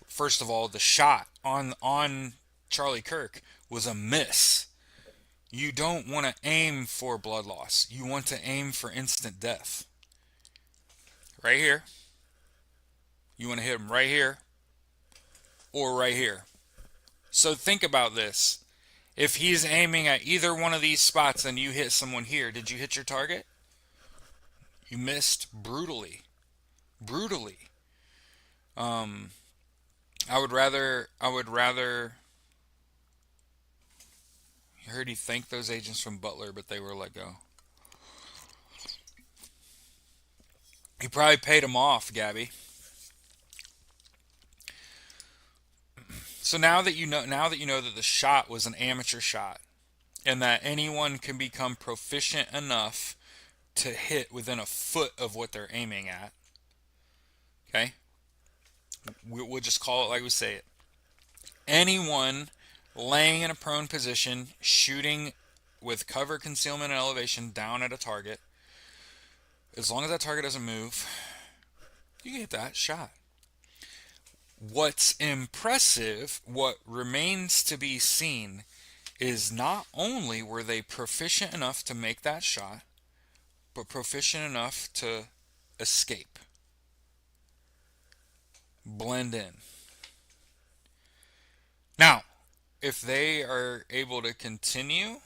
First of all, the shot on Charlie Kirk was a miss. You don't want to aim for blood loss. You want to aim for instant death. Right here. You want to hit him right here or right here. So think about this. If he's aiming at either one of these spots and you hit someone here, did you hit your target? You missed brutally. Brutally. Um, I would rather I heard he thanked those agents from Butler, but they were let go. He probably paid them off, Gabby. So now that you know that the shot was an amateur shot, and that anyone can become proficient enough to hit within a foot of what they're aiming at. Okay, we'll just call it like we say it. Anyone laying in a prone position, shooting with cover, concealment, and elevation down at a target, as long as that target doesn't move, you can hit that shot. What's impressive, what remains to be seen, is not only were they proficient enough to make that shot, but proficient enough to escape, blend in. Now, if they are able to continue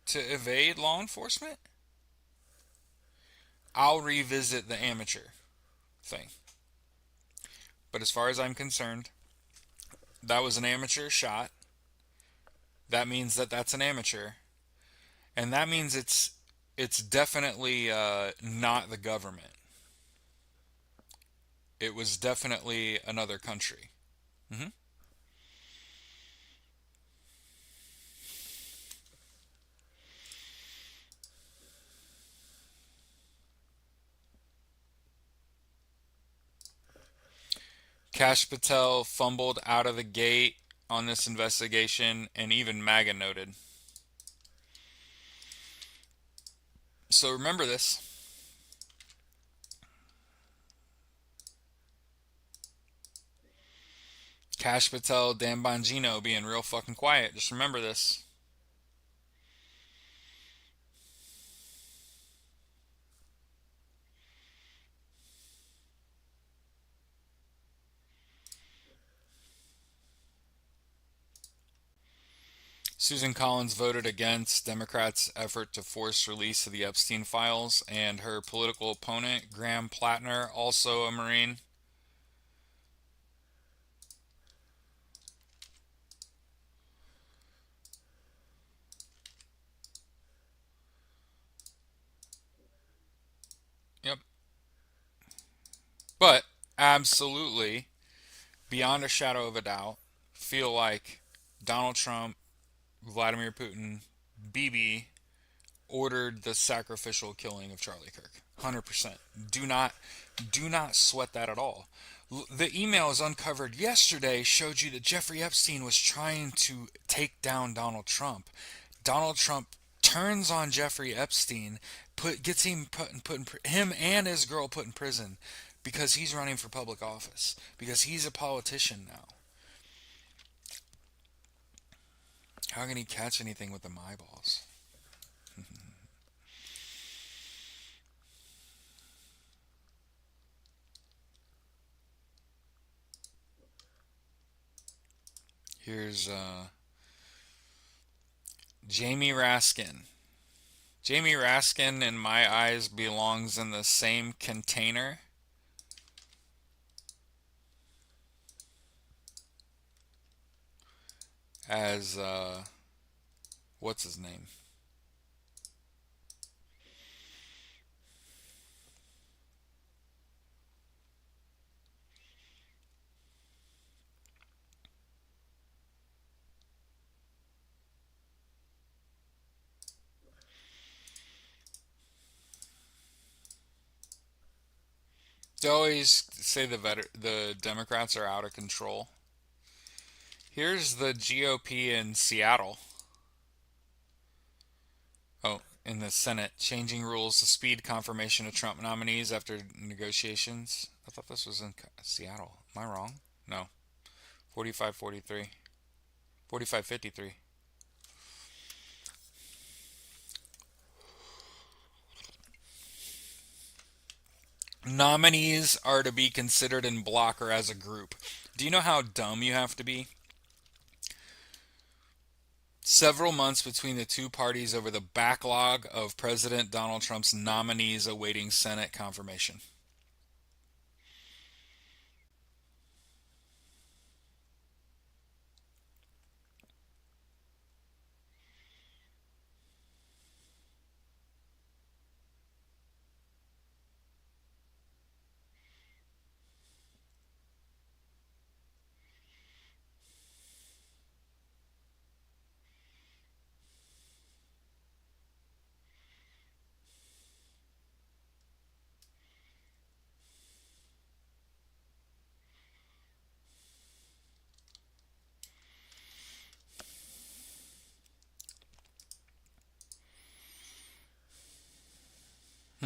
to evade law enforcement, I'll revisit the amateur thing. But as far as I'm concerned, that was an amateur shot. That means that that's an amateur, and that means it's definitely not the government. It was definitely another country. hmm Kash Patel fumbled out of the gate on this investigation, and even MAGA noted. So remember this. Kash Patel, Dan Bongino being real fucking quiet. Just remember this. Susan Collins voted against Democrats' effort to force release of the Epstein files, and her political opponent, Graham Plattner, also a Marine. Yep. But absolutely, beyond a shadow of a doubt, feel like Donald Trump, Vladimir Putin, Bibi ordered the sacrificial killing of Charlie Kirk. 100%. Do not do not sweat that at all. The emails uncovered yesterday showed you that Jeffrey Epstein was trying to take down Donald Trump. Donald Trump turns on Jeffrey Epstein, gets him and his girl put in prison because he's running for public office, because he's a politician now. How can he catch anything with them eyeballs? Here's Jamie Raskin. Jamie Raskin, in my eyes, belongs in the same container as what's his name? They always say the Democrats are out of control. Here's the GOP in Seattle. Oh, in the Senate, changing rules to speed confirmation of Trump nominees after negotiations. I thought this was in Seattle. Am I wrong? No. 45-43. 45-53. Nominees are to be considered in block or as a group. Do you know how dumb you have to be? Several months between the two parties over the backlog of President Donald Trump's nominees awaiting Senate confirmation.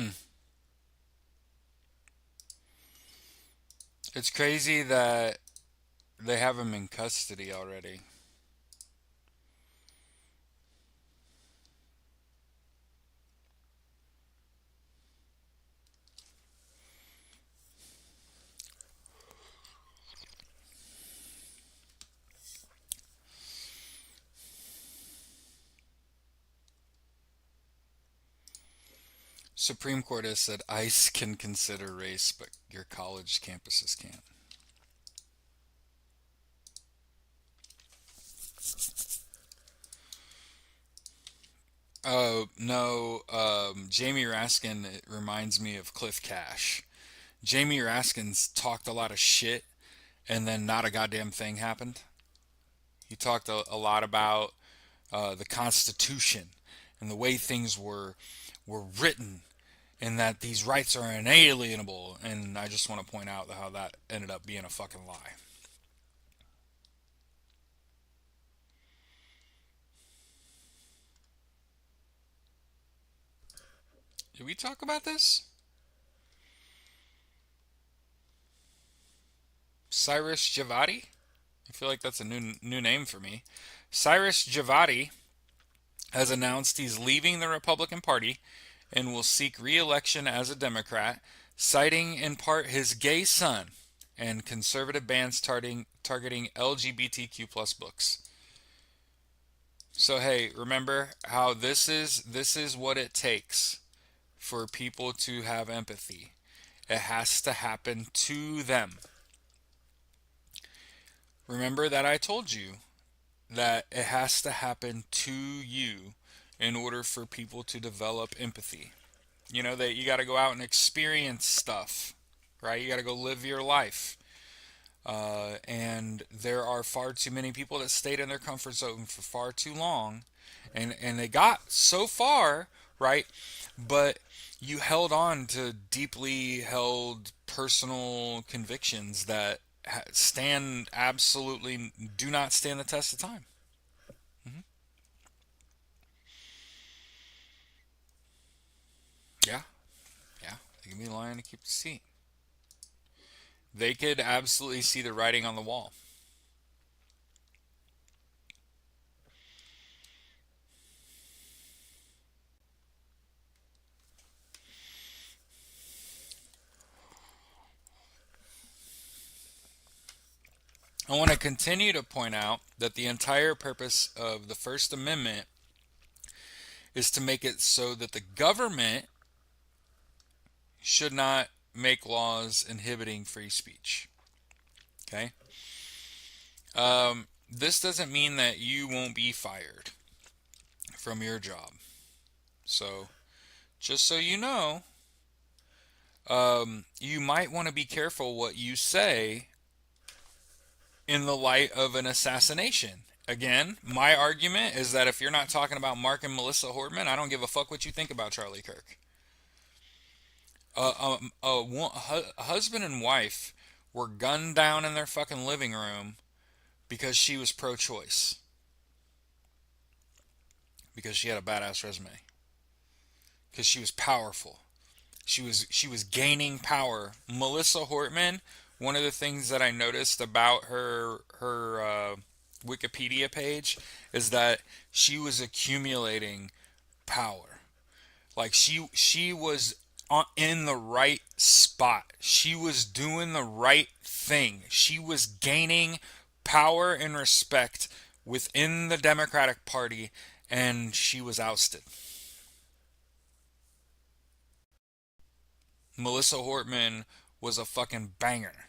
Hmm. It's crazy that they have him in custody already. Supreme Court has said ICE can consider race, but your college campuses can't. Oh, no. Jamie Raskin, it reminds me of Cliff Cash. Jamie Raskin's talked a lot of shit, and then not a goddamn thing happened. He talked a lot about the Constitution and the way things were written, and that these rights are inalienable. And I just want to point out how that ended up being a fucking lie. Did we talk about this? Cyrus Javati? I feel like that's a new name for me. Cyrus Javati has announced he's leaving the Republican Party and will seek re-election as a Democrat, citing in part his gay son and conservative bans targeting LGBTQ plus books. So hey, remember how this is what it takes for people to have empathy. It has to happen to them. Remember that I told you that it has to happen to you in order for people to develop empathy. You know that you got to go out and experience stuff, right? You got to go live your life. And there are far too many people that stayed in their comfort zone for far too long, and they got so far, right? But you held on to deeply held personal convictions that stand absolutely do not stand the test of time. Hmm. Yeah, yeah, they can be lying to keep the seat. They could absolutely see the writing on the wall. I want to continue to point out that the entire purpose of the First Amendment is to make it so that the government should not make laws inhibiting free speech. Okay? This doesn't mean that you won't be fired from your job. So, just so you know, you might want to be careful what you say in the light of an assassination. Again, my argument is that if you're not talking about Mark and Melissa Hortman, I don't give a fuck what you think about Charlie Kirk. A husband and wife were gunned down in their fucking living room because she was pro-choice, because she had a badass resume, because she was powerful. She was gaining power. Melissa Hortman. One of the things that I noticed about her Wikipedia page is that she was accumulating power. Like she was in the right spot. She was doing the right thing. She was gaining power and respect within the Democratic Party, and she was ousted. Melissa Hortman was a fucking banger.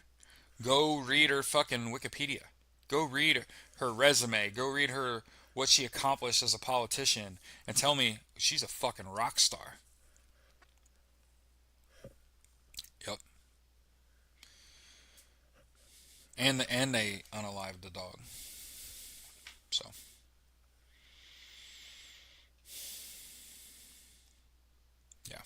Go read her fucking Wikipedia. Go read her resume. Go read her what she accomplished as a politician and tell me she's a fucking rock star. Yep. And they unalived the dog. So yeah.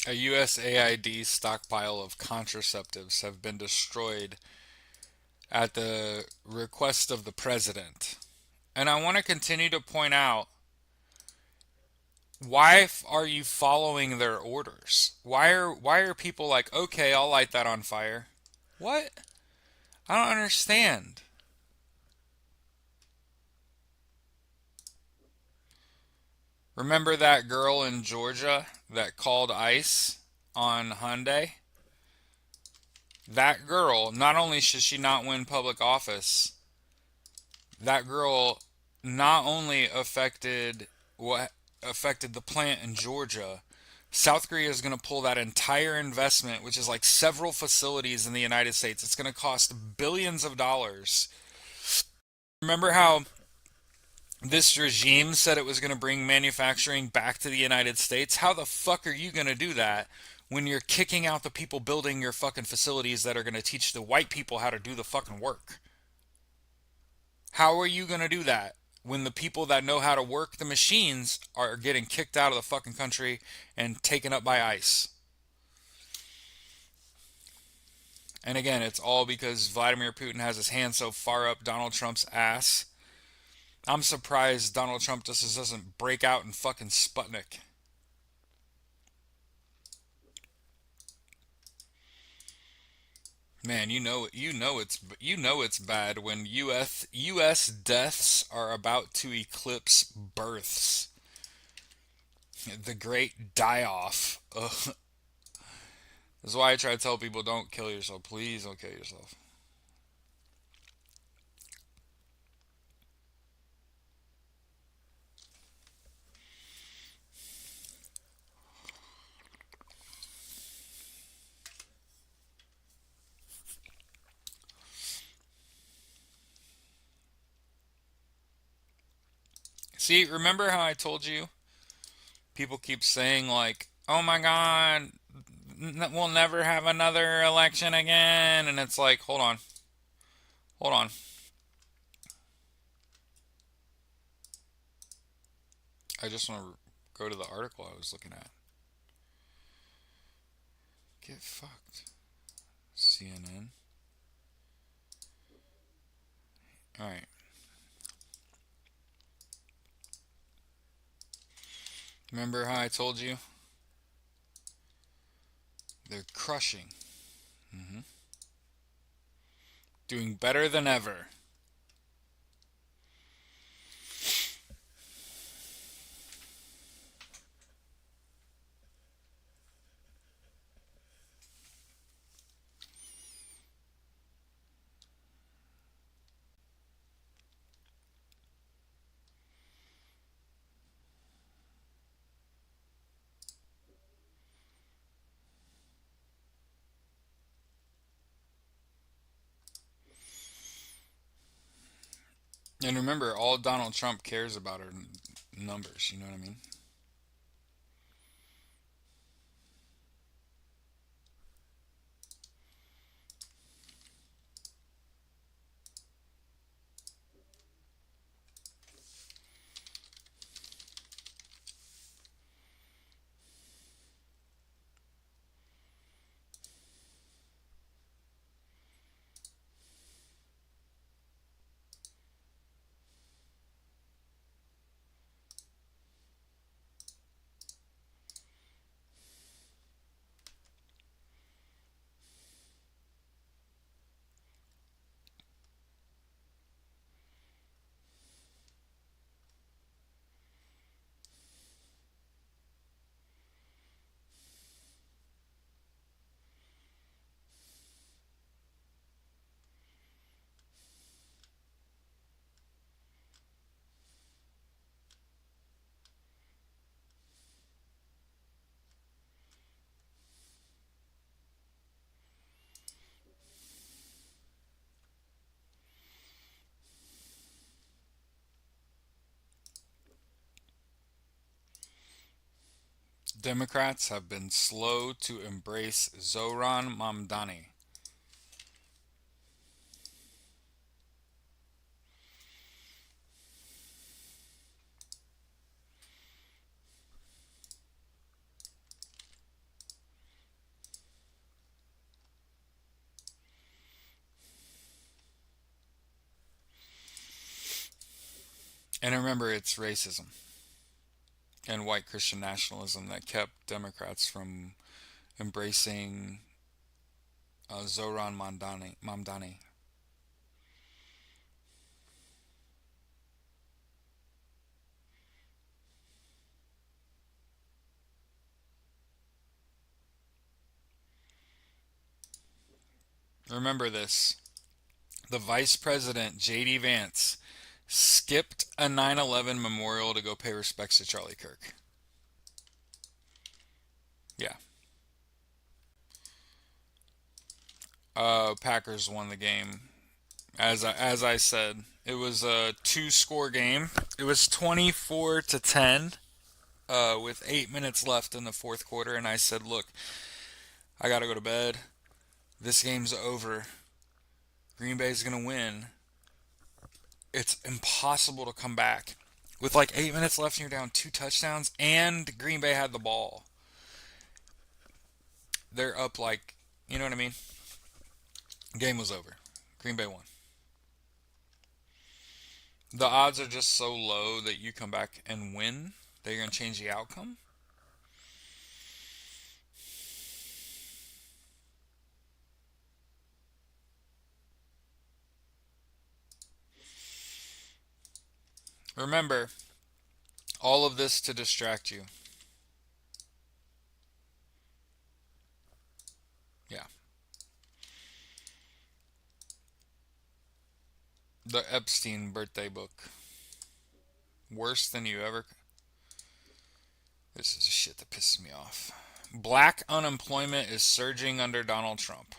A USAID stockpile of contraceptives have been destroyed at the request of the president. And I want to continue to point out, why are you following their orders? Why are people like, "Okay, I'll light that on fire." What? I don't understand. Remember that girl in Georgia that called ICE on Hyundai? That girl, not only should she not win public office, that girl not only affected the plant in Georgia. South Korea is going to pull that entire investment, which is like several facilities in the United States. It's going to cost billions of dollars. Remember how this regime said it was going to bring manufacturing back to the United States? How the fuck are you going to do that when you're kicking out the people building your fucking facilities that are going to teach the white people how to do the fucking work? How are you going to do that when the people that know how to work the machines are getting kicked out of the fucking country and taken up by ICE? And again, it's all because Vladimir Putin has his hand so far up Donald Trump's ass. I'm surprised Donald Trump just doesn't break out in fucking Sputnik. Man, you know it's bad when US deaths are about to eclipse births. The great die off. Ugh. That's why I try to tell people, don't kill yourself. Please don't kill yourself. See, remember how I told you? People keep saying, like, oh my god, we'll never have another election again. And it's like, hold on. Hold on. I just want to go to the article I was looking at. Get fucked. CNN. Alright. Remember how I told you? They're crushing. Hmm. Doing better than ever. And remember, all Donald Trump cares about are numbers. You know what I mean? Democrats have been slow to embrace Zohran Mamdani. And remember, it's racism and white Christian nationalism that kept Democrats from embracing Zoran Mamdani. Remember this. The vice president, J.D. Vance, skipped a 9/11 memorial to go pay respects to Charlie Kirk. Yeah. Packers won the game. As I said, it was a two-score game. It was 24-10 with 8 minutes left in the fourth quarter, and I said, "Look, I gotta go to bed. This game's over. Green Bay's gonna win. It's impossible to come back." With like 8 minutes left, and you're down two touchdowns, and Green Bay had the ball. They're up like, you know what I mean? Game was over. Green Bay won. The odds are just so low that you come back and win that you're going to change the outcome. Remember, all of this to distract you. Yeah. The Epstein birthday book. Worse than you ever. This is shit that pisses me off. Black unemployment is surging under Donald Trump.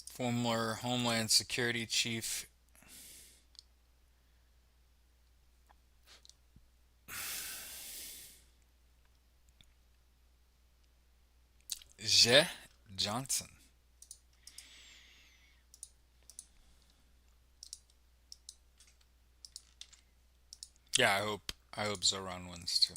Former Homeland Security Chief Jeh Johnson. Yeah, I hope Zoran wins too.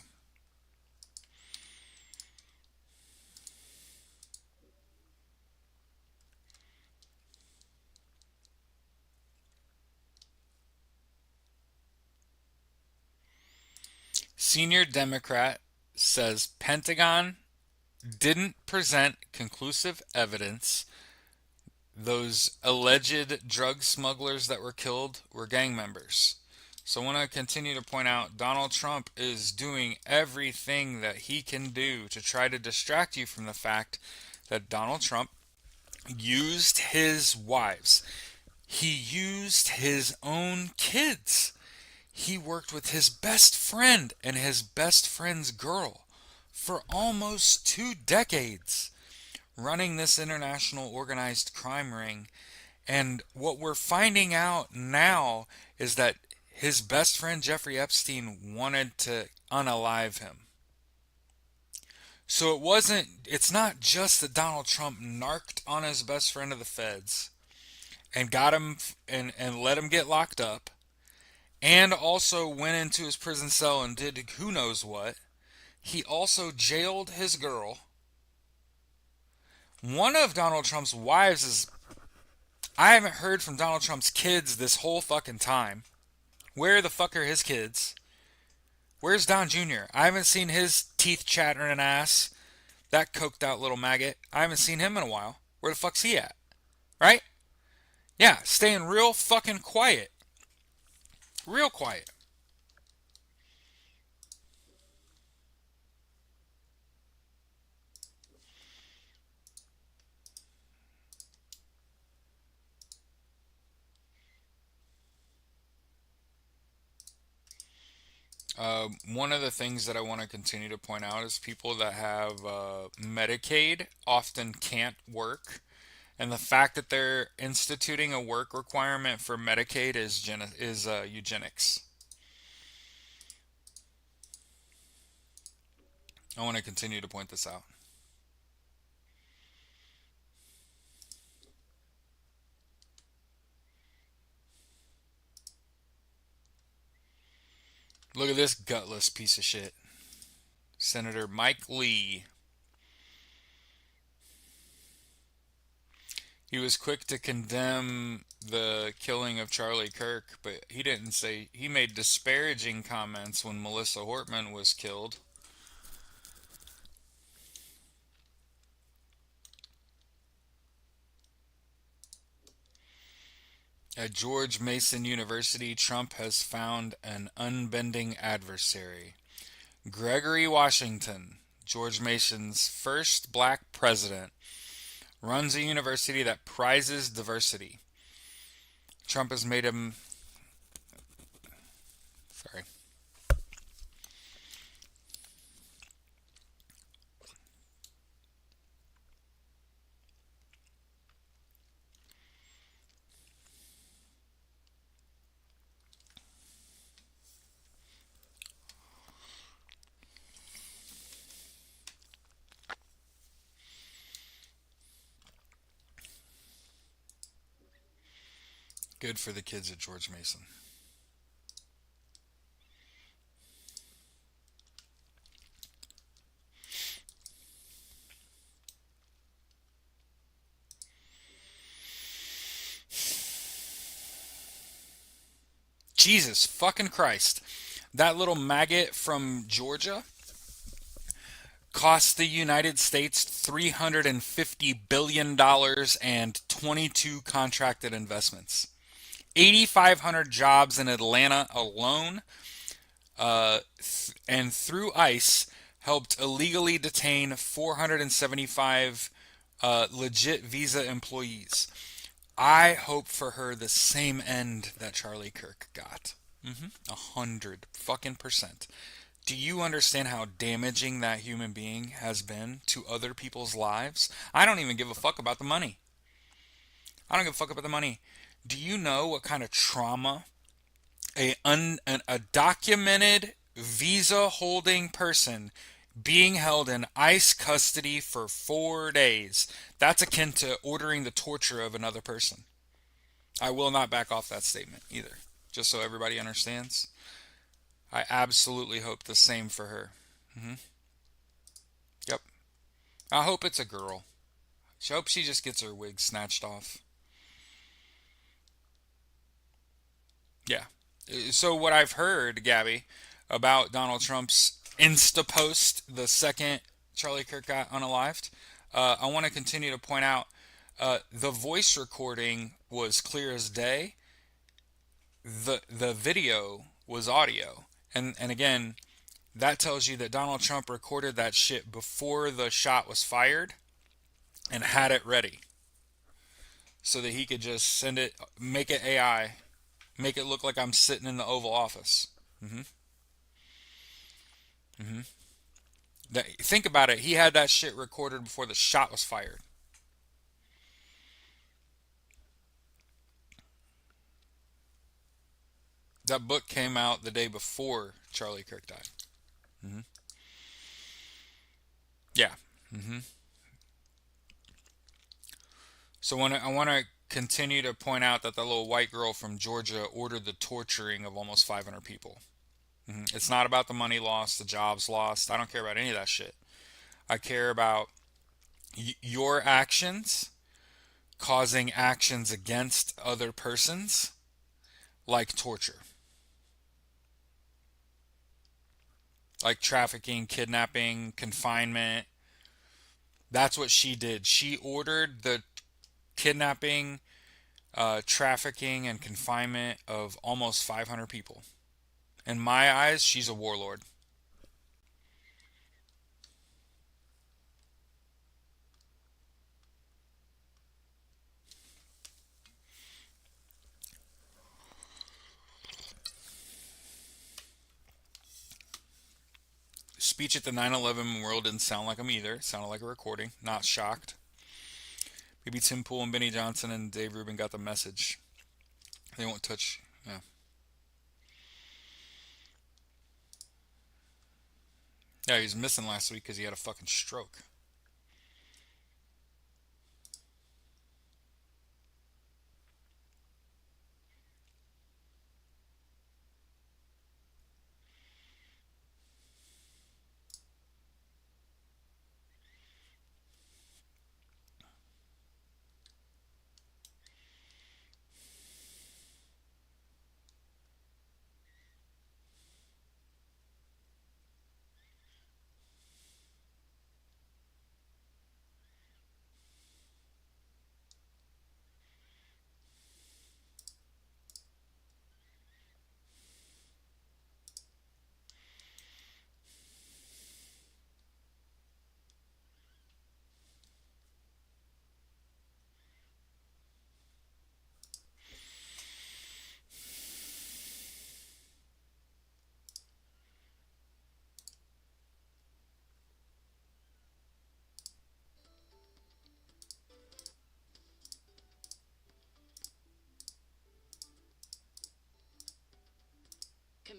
Senior Democrat says Pentagon didn't present conclusive evidence those alleged drug smugglers that were killed were gang members. So I want to continue to point out Donald Trump is doing everything that he can do to try to distract you from the fact that Donald Trump used his wives. He used his own kids. He worked with his best friend and his best friend's girl for almost 2 decades running this international organized crime ring. And what we're finding out now is that his best friend Jeffrey Epstein wanted to unalive him. So it's not just that Donald Trump narked on his best friend of the feds and got him and let him get locked up and also went into his prison cell and did who knows what. He also jailed his girl. One of Donald Trump's wives is. I haven't heard from Donald Trump's kids this whole fucking time. Where the fuck are his kids? Where's Don Jr.? I haven't seen his teeth chattering ass. That coked out little maggot. I haven't seen him in a while. Where the fuck's he at? Right? Yeah, staying real fucking quiet. Real quiet. One of the things that I want to continue to point out is people that have Medicaid often can't work, and the fact that they're instituting a work requirement for Medicaid is eugenics. I want to continue to point this out. Look at this gutless piece of shit. Senator Mike Lee. He was quick to condemn the killing of Charlie Kirk, but he didn't say he made disparaging comments when Melissa Hortman was killed. At George Mason University, Trump has found an unbending adversary. Gregory Washington, George Mason's first black president, runs a university that prizes diversity. Trump has made him. Sorry. Good for the kids at George Mason. Jesus fucking Christ. That little maggot from Georgia cost the United States $350 billion and 22 contracted investments. 8,500 jobs in Atlanta alone, and through ICE helped illegally detain 475 legit visa employees. I hope for her the same end that Charlie Kirk got. 100 fucking %. Do you understand how damaging that human being has been to other people's lives? I don't even give a fuck about the money. I don't give a fuck about the money. Do you know what kind of trauma a documented visa holding person being held in ICE custody for 4 days? That's akin to ordering the torture of another person. I will not back off that statement either. Just so everybody understands. I absolutely hope the same for her. hmm Yep. I hope it's a girl. I hope she just gets her wig snatched off. Yeah. So what I've heard, Gabby, about Donald Trump's Insta post the second Charlie Kirk got unalived, I want to continue to point out the voice recording was clear as day. The video was audio, and again, that tells you that Donald Trump recorded that shit before the shot was fired and had it ready so that he could just send it, make it AI, make it look like I'm sitting in the Oval Office. hmm hmm Think about it. He had that shit recorded before the shot was fired. That book came out the day before Charlie Kirk died. hmm Yeah. hmm So I want to continue to point out that the little white girl from Georgia ordered the torturing of almost 500 people. It's not about the money lost, the jobs lost. I don't care about any of that shit. I care about your actions causing actions against other persons, like torture, like trafficking, kidnapping, confinement. That's what she did. She ordered the kidnapping, trafficking, and confinement of almost 500 people. In my eyes, she's a warlord. Speech at the 9/11 memorial didn't sound like him either. It sounded like a recording. Not shocked. Maybe Tim Pool and Benny Johnson and Dave Rubin got the message. They won't touch. Yeah. Yeah, he was missing last week because he had a fucking stroke.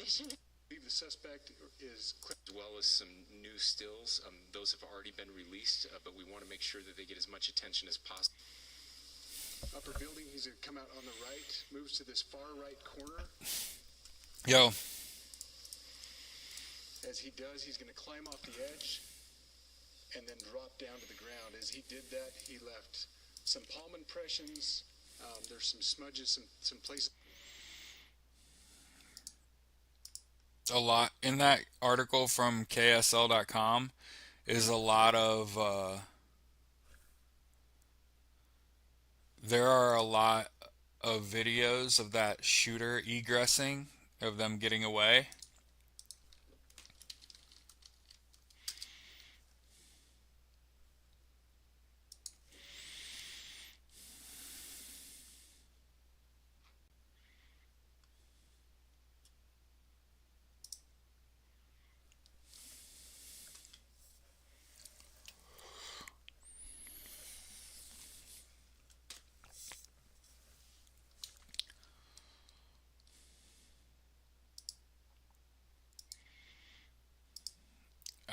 The suspect is as well as some new stills. Those have already been released, but we want to make sure that they get as much attention as possible. Upper building, he's going to come out on the right, moves to this far right corner. Yo. As he does, he's going to climb off the edge and then drop down to the ground. As he did that, he left some palm impressions. There's some smudges, some places. A lot in that article from KSL.com is a lot of there are a lot of videos of that shooter egressing, of them getting away.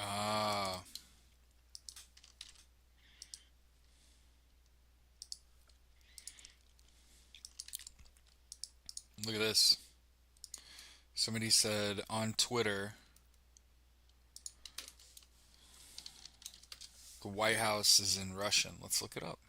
Ah, look at this. Somebody said on Twitter, the White House is in Russian. Let's look it up.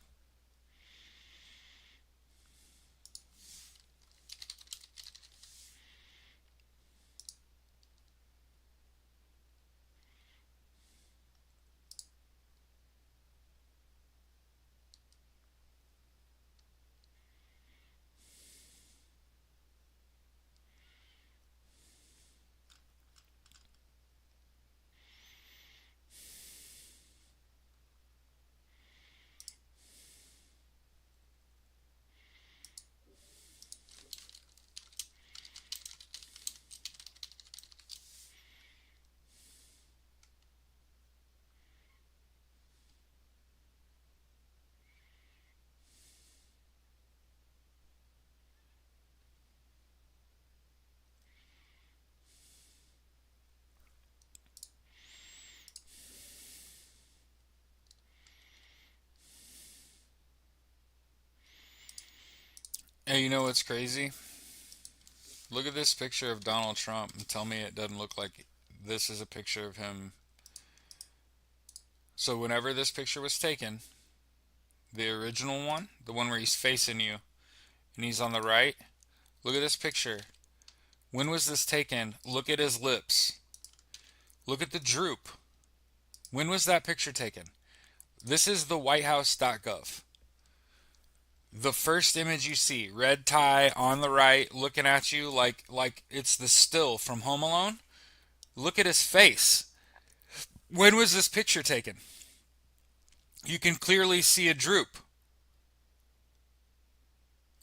Hey, you know what's crazy? Look at this picture of Donald Trump and tell me it doesn't look like this is a picture of him. So whenever this picture was taken, the original one, the one where he's facing you and he's on the right, look at this picture. When was this taken? Look at his lips. Look at the droop. When was that picture taken? This is the whitehouse.gov. The first image you see, red tie on the right, looking at you like it's the still from Home Alone. Look at his face. When was this picture taken? You can clearly see a droop.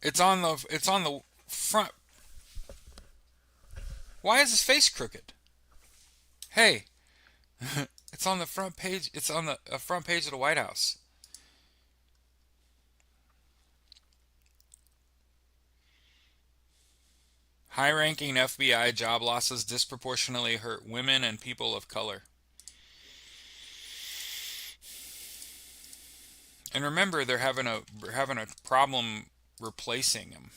It's on the front. Why is his face crooked? Hey, it's on the front page. It's on the front page of the White House. High-ranking FBI job losses disproportionately hurt women and people of color. And remember, they're having a problem replacing them.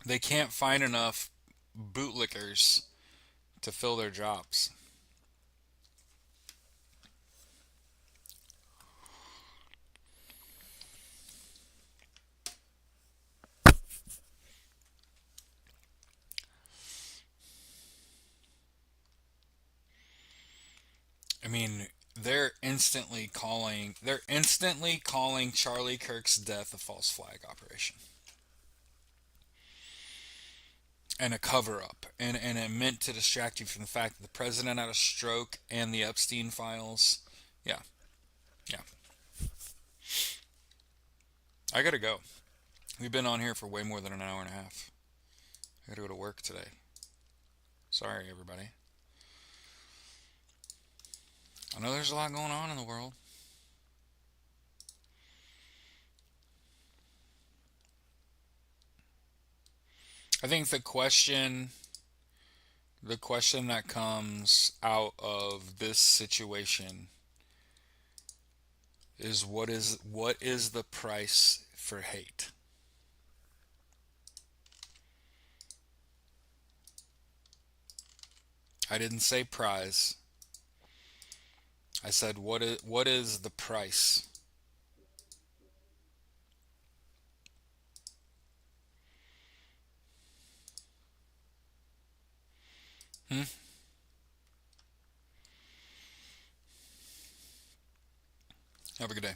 They can't find enough bootlickers to fill their jobs. I mean, they're instantly calling Charlie Kirk's death a false flag operation and a cover up, and it meant to distract you from the fact that the president had a stroke and the Epstein files. Yeah, yeah. I gotta go. We've been on here for way more than an hour and a half. I gotta go to work today. Sorry, everybody. I know there's a lot going on in the world. I think the question The question that comes out of this situation is what is the price for hate? I didn't say prize. I said what is the price? Hmm? Have a good day.